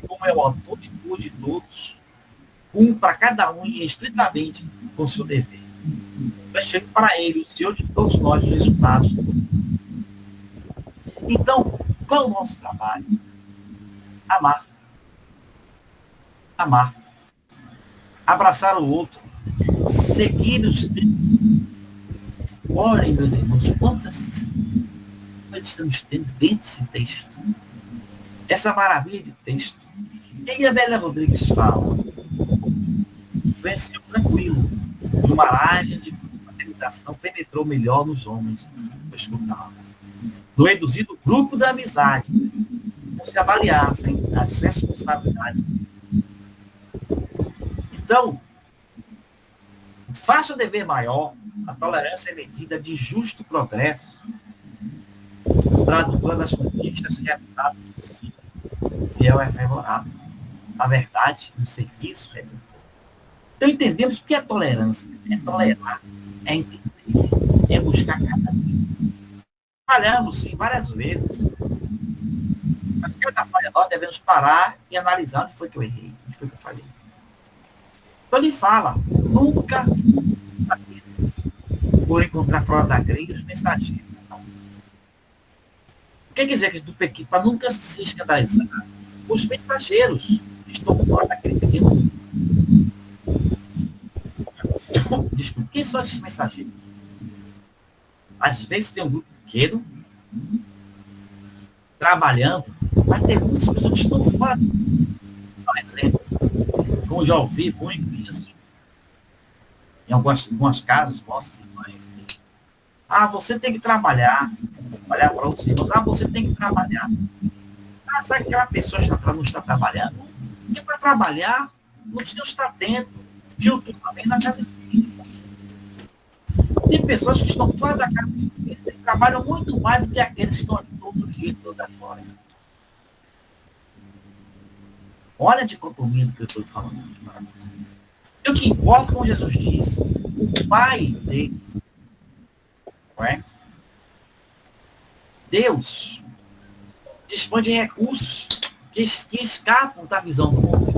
[SPEAKER 1] como é o autor de tudo de todos, um para cada um e estritamente com seu dever. Mas chega para ele, o Senhor de todos nós, os resultados. Então, qual é o nosso trabalho? Amar. Amar. Abraçar o outro. Seguir os trilhos. Olhem, meus irmãos, quantas coisas estamos tendo dentro desse texto. Essa maravilha de texto. E aí a Bélia Rodrigues fala, silencio tranquilo, de uma laje de fraternização penetrou melhor nos homens, eu escutava. No reduzido grupo da amizade, como se avaliassem as responsabilidades. Então, faça o dever maior, a tolerância é medida de justo progresso, tradutora das conquistas realizadas por si, fiel é favorável. A verdade, no serviço redentor. Então entendemos o que é tolerância. É tolerar, é entender, é buscar cada dia. Falhamos, sim, várias vezes. Mas cada falha nós devemos parar e analisar onde foi que eu errei, onde foi que eu falhei. Então ele fala, nunca por encontrar fora da grei os mensageiros. O que quer dizer que do pequeno, para nunca se escandalizar, os mensageiros que estão fora daquele pequeno mundo. Desculpa, quem são esses mensageiros? Às vezes tem um grupo pequeno trabalhando, mas tem muitas pessoas que estão fora. Por exemplo, como já ouvi muito isso, em algumas casas, nossas irmãs, você tem que trabalhar para os irmãos, você tem que trabalhar. Sabe que aquela pessoa não está trabalhando? Porque para trabalhar, não precisa estar dentro, diuturnamente na casa espírita. Tem pessoas que estão fora da casa espírita e trabalham muito mais do que aqueles que estão ali todos os dias, todas as horas. Olha a dicotomia do que eu estou falando para você. E o que importa, como Jesus disse, o Pai dele, não é? Deus dispõe de recursos que escapam da visão do homem.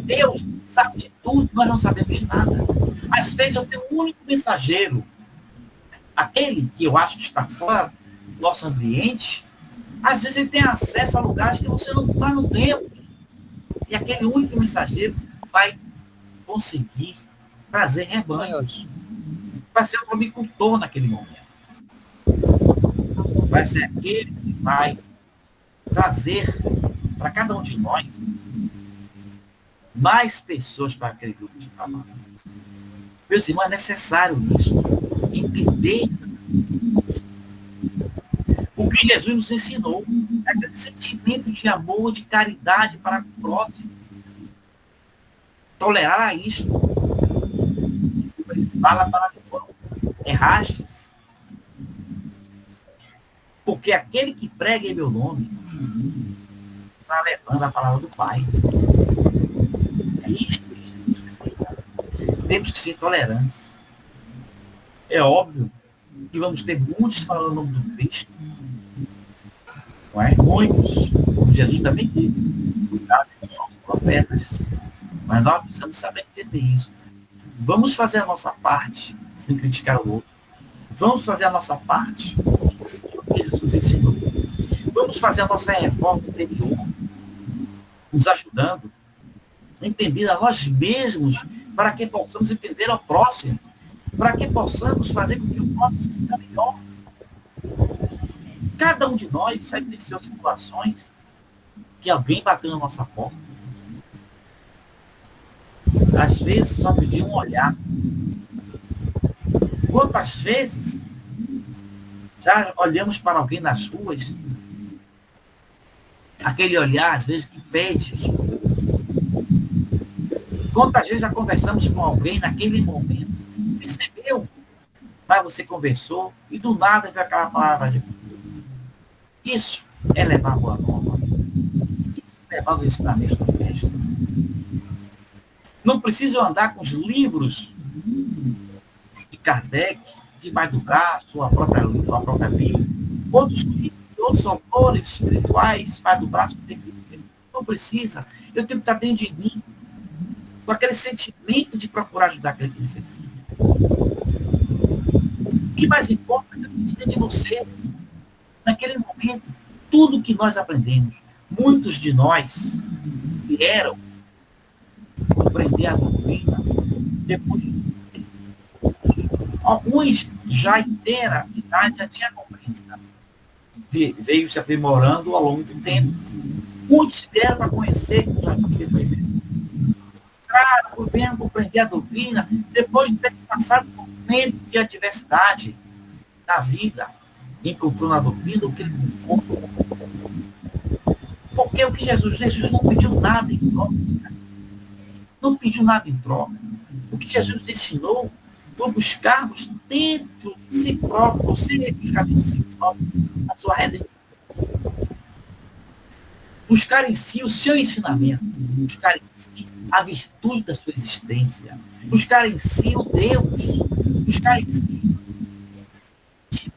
[SPEAKER 1] Deus sabe de tudo, nós não sabemos de nada. Às vezes eu tenho um único mensageiro, aquele que eu acho que está fora do nosso ambiente, às vezes ele tem acesso a lugares que você não está no tempo. E aquele único mensageiro vai conseguir trazer rebanhos. Vai ser um agricultor naquele momento. Vai ser aquele que vai trazer para cada um de nós mais pessoas para aquele grupo de trabalho. Meus irmãos, é necessário isso. Entender. O que Jesus nos ensinou é aquele sentimento de amor, de caridade para o próximo. Tolerar isto. Ele fala para João, errastes. Porque aquele que prega em meu nome está levando a palavra do Pai. É isto que Jesus quer. Temos que ser tolerantes. É óbvio que vamos ter muitos falando o nome do Cristo. Não é? Muitos, como Jesus também disse, cuidado com os profetas. Mas nós precisamos saber entender isso. Vamos fazer a nossa parte sem criticar o outro. Vamos fazer a nossa parte que Jesus ensinou. Vamos fazer a nossa reforma interior, nos ajudando a entender a nós mesmos, para que possamos entender ao próximo, para que possamos fazer com que o próximo se sinta melhor. Cada um de nós já vivenciou situações que alguém bateu na nossa porta. Às vezes só pediu um olhar. Quantas vezes já olhamos para alguém nas ruas, aquele olhar, às vezes, que pede socorro. Quantas vezes já conversamos com alguém naquele momento, percebeu, mas você conversou e do nada veio aquela palavra de isso é levar a boa nova. Isso é levar os ensinamentos do mestre. Não precisam andar com os livros de Kardec, debaixo do braço, a própria Bíblia, outros livros, outros autores espirituais, debaixo do braço. Não precisa. Eu tenho que estar dentro de mim, com aquele sentimento de procurar ajudar aquele que necessita. O que mais importa é dentro de você. Naquele momento, tudo que nós aprendemos, muitos de nós vieram compreender a doutrina depois de alguns já inteira idade já tinha compreensão. Veio se aprimorando ao longo do tempo. Muitos deram para conhecer com os amigos de depoimento. Claro, vieram compreender a doutrina depois de ter passado por um momento de adversidade na vida. Encontrou na doutrina o que ele confortou. Porque o que Jesus não pediu nada em troca. Não pediu nada em troca. O que Jesus ensinou foi buscarmos dentro de si próprio, você buscar dentro de si próprio a sua redenção. Buscar em si o seu ensinamento. Buscar em si a virtude da sua existência. Buscar em si o Deus. Buscar em si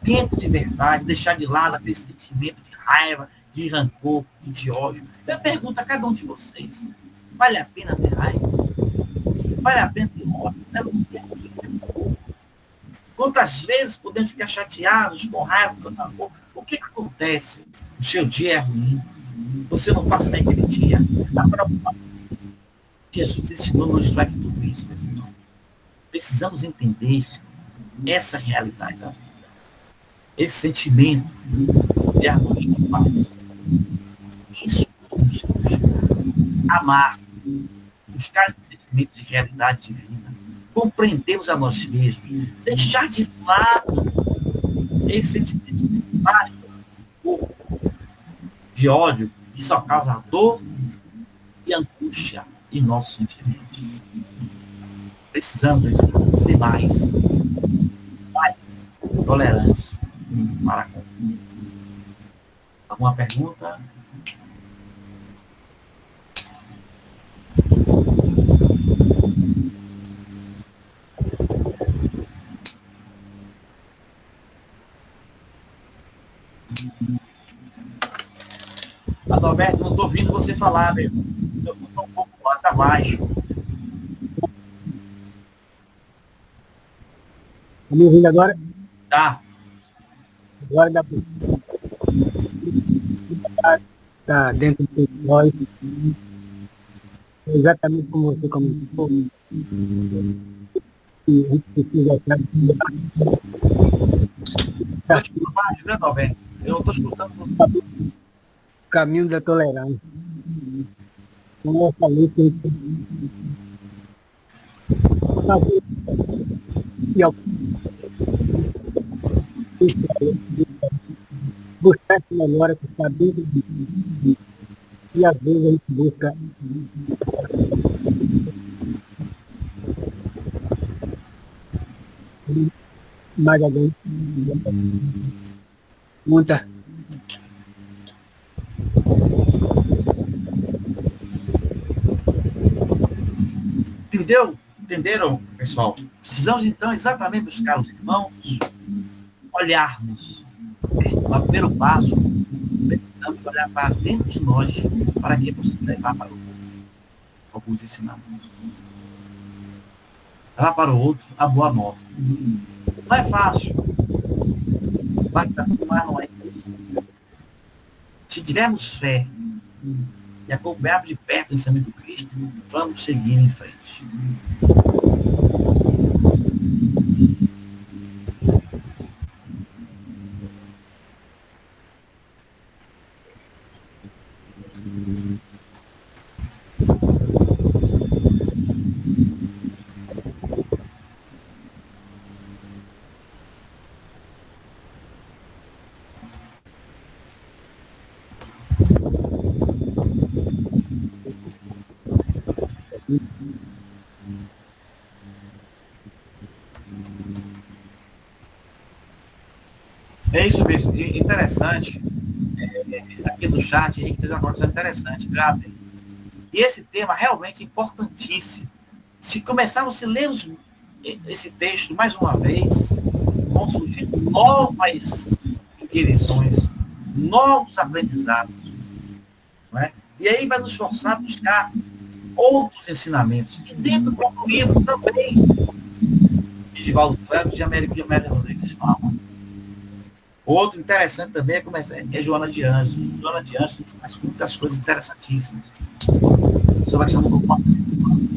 [SPEAKER 1] sentimento de verdade, deixar de lado aquele sentimento de raiva, de rancor e de ódio. Eu pergunto a cada um de vocês, vale a pena ter raiva? Vale a pena ter ódio? Quantas vezes podemos ficar chateados, com raiva, com rancor? O que acontece? O seu dia é ruim. Você não passa bem aquele dia. A preocupação. Jesus ensinou nos vai de tudo isso, meus irmãos. Precisamos entender essa realidade da vida. Esse sentimento de harmonia e de paz. Isso temos que buscar. Amar. Buscar esse sentimento de realidade divina. Compreendermos a nós mesmos. Deixar de lado esse sentimento de paz, de ódio, que só causa dor e angústia em nossos sentimentos. Precisamos ser mais tolerantes para com. Alguma pergunta? Adalberto, não estou ouvindo você falar, meu irmão. Eu estou um pouco lá abaixo.
[SPEAKER 2] Está me ouvindo agora?
[SPEAKER 1] Tá.
[SPEAKER 2] Agora dá para está dentro de nós. Exatamente como você comentou. E a gente precisa estar.
[SPEAKER 1] Estou escutando baixo, né, Adalberto? Eu estou escutando você.
[SPEAKER 2] Caminho da tolerância. Como eu falei, que buscar essa melhora que está dentro de mim. E às vezes a gente busca mais alguém. Muita.
[SPEAKER 1] Entendeu? Entenderam, pessoal? Precisamos, então, exatamente, meus caros irmãos, olharmos. O primeiro passo, precisamos olhar para dentro de nós para que possamos levar para o outro alguns ensinamentos. Levar para o outro a boa nova. Não é fácil. Mas não é impossível. Se tivermos fé e acompanharmos de perto o ensinamento do Cristo, vamos seguir em frente. É isso mesmo. Interessante. Aqui no chat, Henrique fez uma colocação interessante. Grave. E esse tema realmente importantíssimo. Se começarmos a ler esse texto mais uma vez, vão surgir novas inquirições, novos aprendizados. Não é? E aí vai nos forçar a buscar outros ensinamentos. E dentro do próprio livro também, de Divaldo Franco, de Américo Rodrigues fala. Outro interessante também é Joana de Anjos. Joana de Anjos faz muitas coisas interessantíssimas sobre a questão do comportamento humano.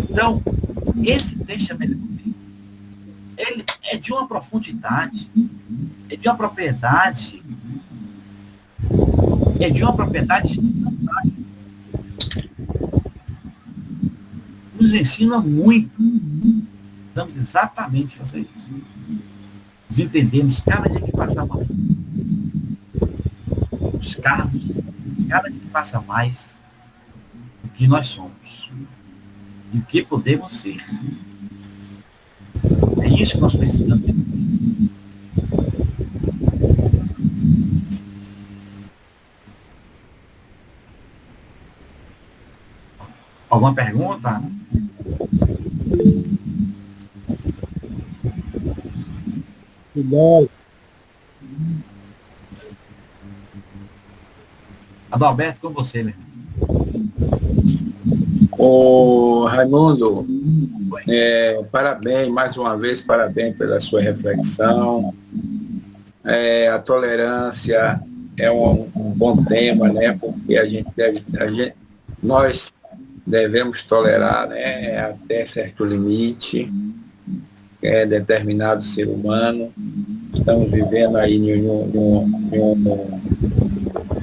[SPEAKER 1] Então, esse texto ele é de uma profundidade, é de uma propriedade fantástica. Nos ensina muito. Vamos exatamente fazer isso. Nos entendemos cada dia que passa mais. Buscarmos cada dia que passa mais o que nós somos e o que podemos ser. É isso que nós precisamos entender. Alguma pergunta?
[SPEAKER 2] Ideia.
[SPEAKER 1] Adalberto, com você, meu irmão.
[SPEAKER 3] Ô, Raimundo, parabéns, mais uma vez, parabéns pela sua reflexão. A tolerância é um bom tema, né? Porque nós devemos tolerar, né, até certo limite, determinado ser humano. Estamos vivendo aí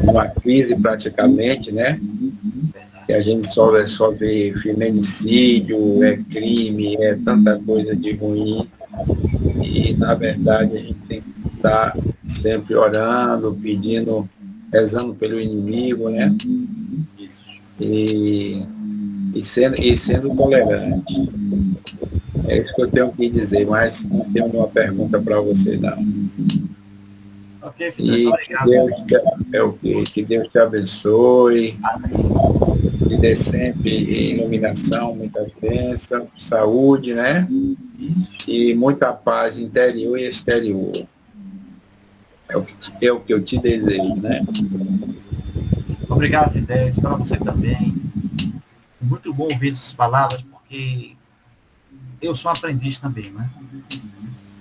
[SPEAKER 3] uma crise praticamente, né? Que a gente só vê feminicídio, crime, tanta coisa de ruim. E, na verdade, a gente tem que estar sempre orando, pedindo, rezando pelo inimigo, né? E sendo tolerante. É isso que eu tenho que dizer, mas não tenho nenhuma pergunta para você, não.
[SPEAKER 1] Ok, filho, obrigado.
[SPEAKER 3] Que Deus te abençoe, te dê sempre iluminação, muita bênção, saúde, né?
[SPEAKER 1] Isso.
[SPEAKER 3] E muita paz interior e exterior. É o que eu te desejo, né?
[SPEAKER 1] Obrigado, Fidel. Para você também. Muito bom ouvir essas palavras, porque eu sou um aprendiz também, né?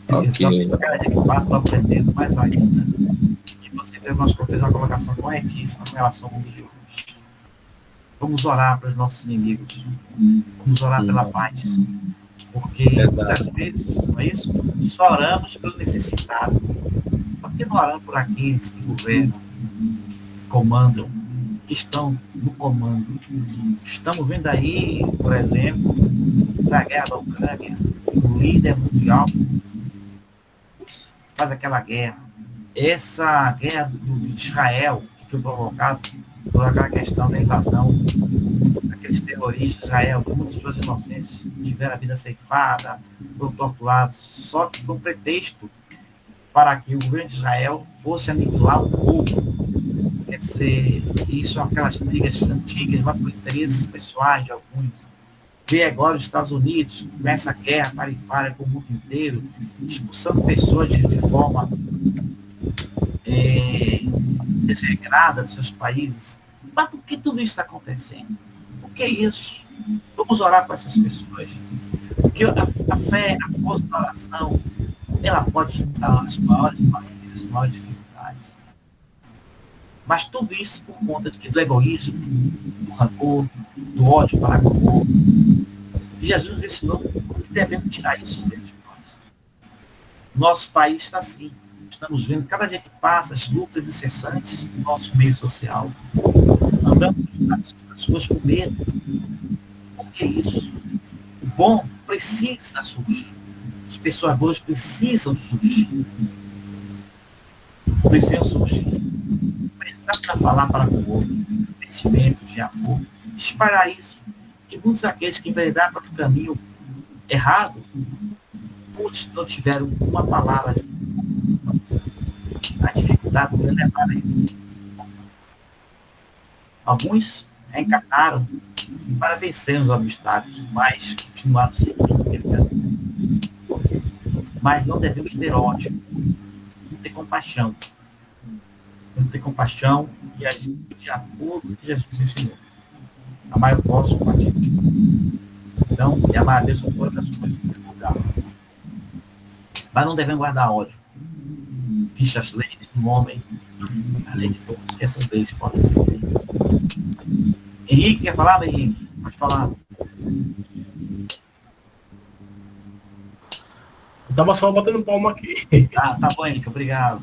[SPEAKER 3] Okay.
[SPEAKER 1] Cada dia que passa, estou aprendendo mais ainda. E você fez uma colocação corretíssima com relação ao mundo de hoje. Vamos orar para os nossos inimigos. Vamos orar pela paz. Porque muitas vezes, não é isso? Só oramos pelo necessitado. Por que não oramos por aqueles que governam, comandam, que estão no comando? Estamos vendo aí, por exemplo, da guerra da Ucrânia, o líder mundial faz aquela guerra. essa guerra de Israel, que foi provocada por aquela questão da invasão daqueles terroristas de Israel, que muitas pessoas inocentes tiveram a vida ceifada, foram torturados, só que foi um pretexto para que o governo de Israel fosse aniquilar o povo. Quer dizer, isso, aquelas brigas antigas, mas por interesses pessoais de alguns. Vê agora os Estados Unidos, começa a guerra tarifária com o mundo inteiro, expulsando pessoas de forma desregrada dos seus países. Mas por que tudo isso está acontecendo? Por que isso? Vamos orar para essas pessoas. Porque a fé, a força da oração, ela pode superar as maiores barreiras, as maiores dificuldades. Mas tudo isso por conta do egoísmo, do rancor, do ódio para com o outro. E Jesus nos ensinou que devemos tirar isso dentro de nós. Nosso país está assim. Estamos vendo cada dia que passa as lutas incessantes no nosso meio social. Andamos nas ruas com medo. Por que isso? O bom precisa surgir. As pessoas boas precisam surgir. Precisam surgir. Precisamos falar para o outro. Investimento de amor. Espalhar isso. Que muitos daqueles que enveredaram para o caminho errado, muitos não tiveram uma palavra de a dificuldade de levar a isso. Alguns reencarnaram para vencer os obstáculos, mas continuaram seguindo aquele caminho. Mas não devemos ter ódio, não ter compaixão. Vamos ter compaixão e agir de acordo com o que Jesus ensinou. Amar o próximo com a ti. Então, e amar a Deus com todas as coisas que lugar. Mas não devemos guardar ódio. Ficha as leis do homem, a lei de todos, que essas leis podem ser feitas. Henrique, quer falar, Henrique? Pode falar.
[SPEAKER 4] Eu tava só batendo palma aqui.
[SPEAKER 1] Ah, tá bom, Henrique, obrigado.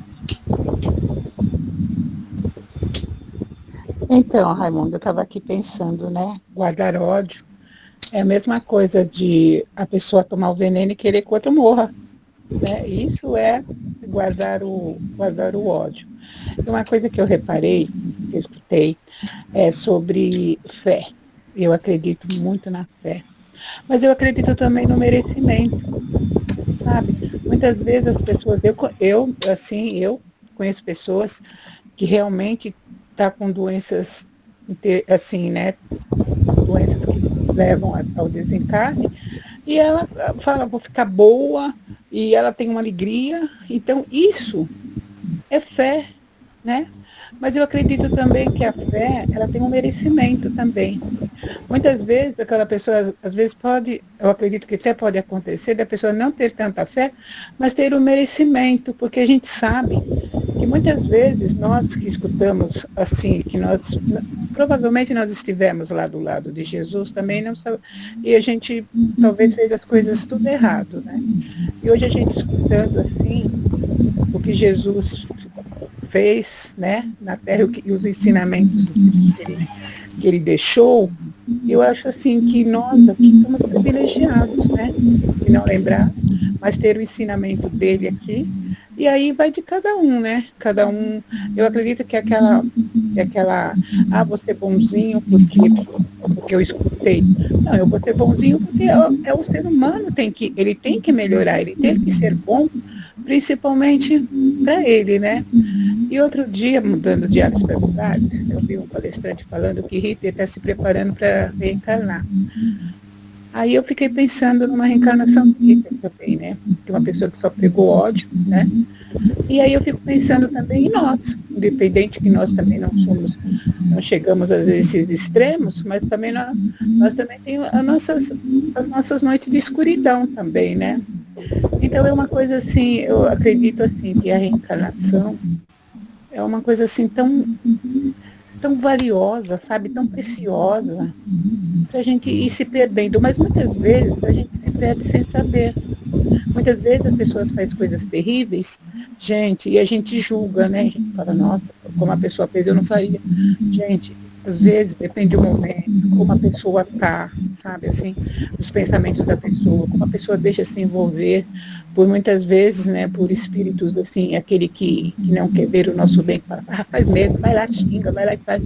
[SPEAKER 5] Então, Raimundo, eu estava aqui pensando, né? Guardar ódio é a mesma coisa de a pessoa tomar o veneno e querer que o outro morra. Né? Isso é guardar o ódio. E uma coisa que eu reparei, que eu escutei, é sobre fé. Eu acredito muito na fé. Mas eu acredito também no merecimento. Sabe? Muitas vezes as pessoas, eu conheço pessoas que realmente tá com doenças, assim, né, doenças que levam ao desencarne, e ela fala, vou ficar boa, e ela tem uma alegria. Então, isso é fé, né? Mas eu acredito também que a fé, ela tem um merecimento também. Muitas vezes, aquela pessoa, às vezes eu acredito que até pode acontecer da pessoa não ter tanta fé, mas ter o merecimento, porque a gente sabe que muitas vezes nós que escutamos assim, que provavelmente nós estivemos lá do lado de Jesus também não sabe, e a gente talvez fez as coisas tudo errado, né? E hoje a gente escutando assim, o que Jesus fez, né, na Terra, e os ensinamentos que ele deixou, eu acho assim que nós aqui somos privilegiados, né, de não lembrar, mas ter o ensinamento dele aqui. E aí vai de cada um, né? Cada um, eu acredito que aquela vou ser bonzinho porque eu escutei. Não, eu vou ser bonzinho porque é o ser humano, ele tem que melhorar, ele tem que ser bom, principalmente para ele, né? E outro dia, mudando de áreas perguntadas, eu vi um palestrante falando que Hitler está se preparando para reencarnar. Aí eu fiquei pensando numa reencarnação de Hitler também, né? De uma pessoa que só pegou ódio, né? E aí eu fico pensando também em nós, independente que nós também não chegamos às vezes a esses extremos, mas também nós também temos as nossas noites de escuridão também, né? Então é uma coisa assim, eu acredito assim que a reencarnação é uma coisa assim tão valiosa, sabe, tão preciosa, para a gente ir se perdendo, mas muitas vezes a gente se perde sem saber. Muitas vezes as pessoas fazem coisas terríveis, gente, e a gente julga, né? A gente fala, nossa, como a pessoa fez, eu não faria. Gente, Às vezes, depende do momento, como a pessoa está, sabe, assim, os pensamentos da pessoa, como a pessoa deixa se envolver, por muitas vezes, né, por espíritos, assim, aquele que não quer ver o nosso bem, que fala, faz medo, vai lá, xinga, vai lá e faz.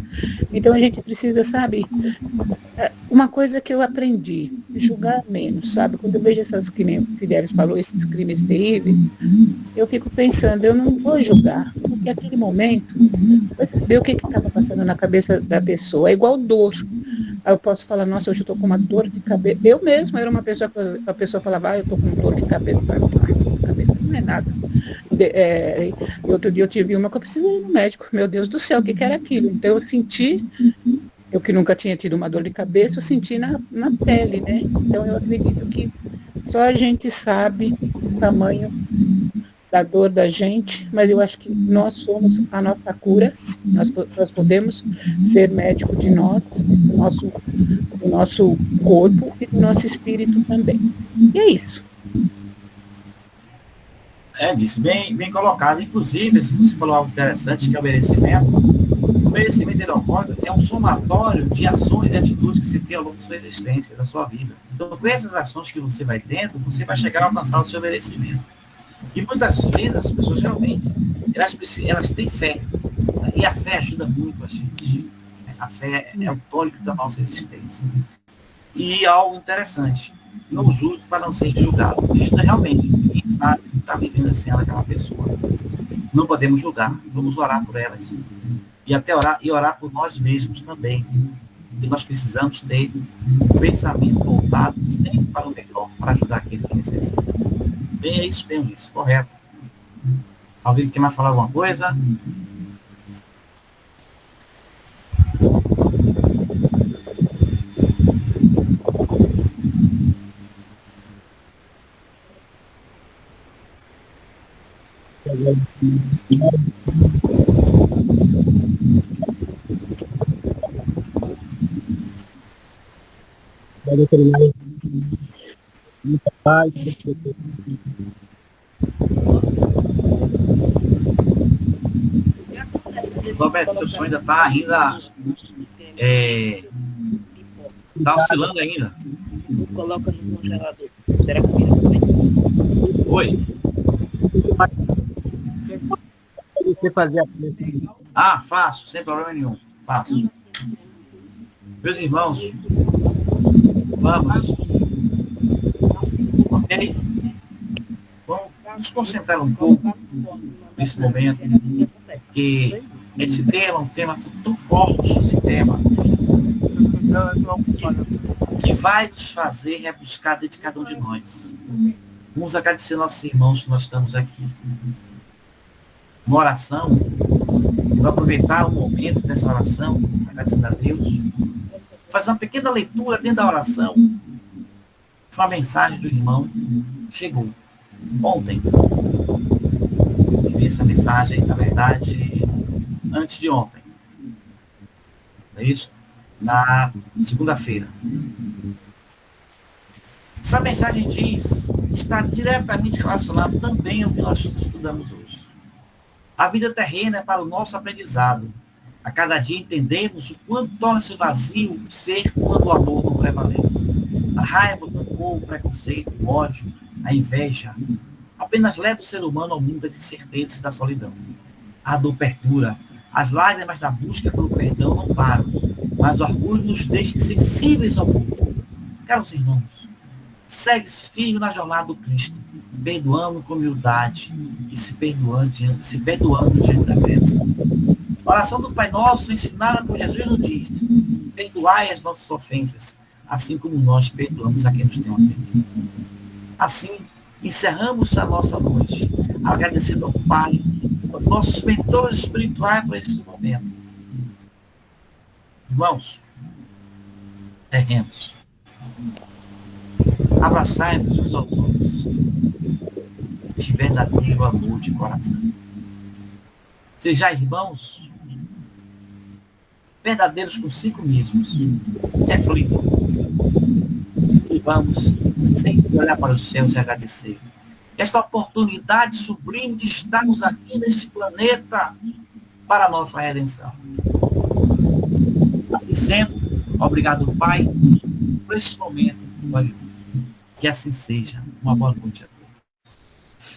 [SPEAKER 5] Então a gente precisa, sabe, uma coisa que eu aprendi, julgar menos, sabe, quando eu vejo essas, que nem o Fidelis falou, esses crimes terríveis, eu fico pensando, eu não vou julgar, porque aquele momento, vai saber o que estava passando na cabeça da pessoa, é igual dor. Aí eu posso falar, nossa, hoje eu estou com uma dor de cabeça. Eu mesma era uma pessoa que a pessoa falava, eu estou com dor de cabeça. Dor de cabeça não é nada. E outro dia eu tive uma que eu precisei ir no médico. Meu Deus do céu, o que era aquilo? Então eu senti, eu que nunca tinha tido uma dor de cabeça, eu senti na pele, né? Então eu acredito que só a gente sabe o tamanho da dor da gente, mas eu acho que nós somos a nossa cura, nós podemos ser médico de nós, do nosso corpo e do nosso espírito também. E é isso.
[SPEAKER 1] Disse bem colocado. Inclusive, se você falou algo interessante, que é o merecimento. O merecimento é um somatório de ações e atitudes que você tem ao longo da sua existência, da sua vida. Então, com essas ações que você vai tendo, você vai chegar a alcançar o seu merecimento. E muitas vezes as pessoas realmente, elas têm fé. E a fé ajuda muito a gente. A fé é o tônico da nossa existência. E algo interessante, não julgue para não ser julgado. Isso realmente, ninguém sabe o que está vivendo assim aquela pessoa. Não podemos julgar, vamos orar por elas. E até orar por nós mesmos também. E nós precisamos ter um pensamento voltado sempre para o melhor, para ajudar aquele que necessita. Bem, é isso mesmo, isso, correto. Alguém quer mais falar alguma coisa?
[SPEAKER 2] Vai determinar muita paz.
[SPEAKER 1] Roberto, seu som ainda está tá oscilando ainda.
[SPEAKER 6] Coloca no congelador. Será que vira também?
[SPEAKER 1] Oi?
[SPEAKER 2] Você fazer a
[SPEAKER 1] Faço, sem problema nenhum. Faço. Meus irmãos, vamos. Ok? Vamos nos concentrar um pouco nesse momento, porque esse tema é um tema tão forte, esse tema, que vai nos fazer rebuscar dentro de cada um de nós. Vamos agradecer nossos irmãos que nós estamos aqui. Uma oração, vou aproveitar o momento dessa oração, agradecendo a Deus, fazer uma pequena leitura dentro da oração. Uma mensagem do irmão chegou ontem. Eu vi essa mensagem, na verdade, antes de ontem. É isso? Na segunda-feira. Essa mensagem está diretamente relacionada também ao que nós estudamos hoje. A vida terrena é para o nosso aprendizado. A cada dia entendemos o quanto torna-se vazio o ser quando o amor não prevalece. A raiva, o rancor, o preconceito, o ódio, a inveja, apenas leva o ser humano ao mundo das incertezas e da solidão. A dor perdura, as lágrimas da busca pelo perdão não param, mas o orgulho nos deixa insensíveis ao mundo. Caros irmãos, segue-se firme na jornada do Cristo, perdoando com humildade e se perdoando diante da bênção. A oração do Pai Nosso, ensinada por Jesus, nos diz: perdoai as nossas ofensas, assim como nós perdoamos a quem nos tem ofendido. Assim, encerramos a nossa noite, agradecendo ao Pai, aos nossos mentores espirituais por esse momento. Irmãos, terrenos, abraçai-nos uns aos outros, de verdadeiro amor de coração. Sejais irmãos, verdadeiros consigo mesmos, reflitam e vamos sempre olhar para os céus e agradecer esta oportunidade sublime de estarmos aqui neste planeta para a nossa redenção. agradecendo. Obrigado, Pai, por esse momento valioso. Que assim seja. Uma boa noite a todos.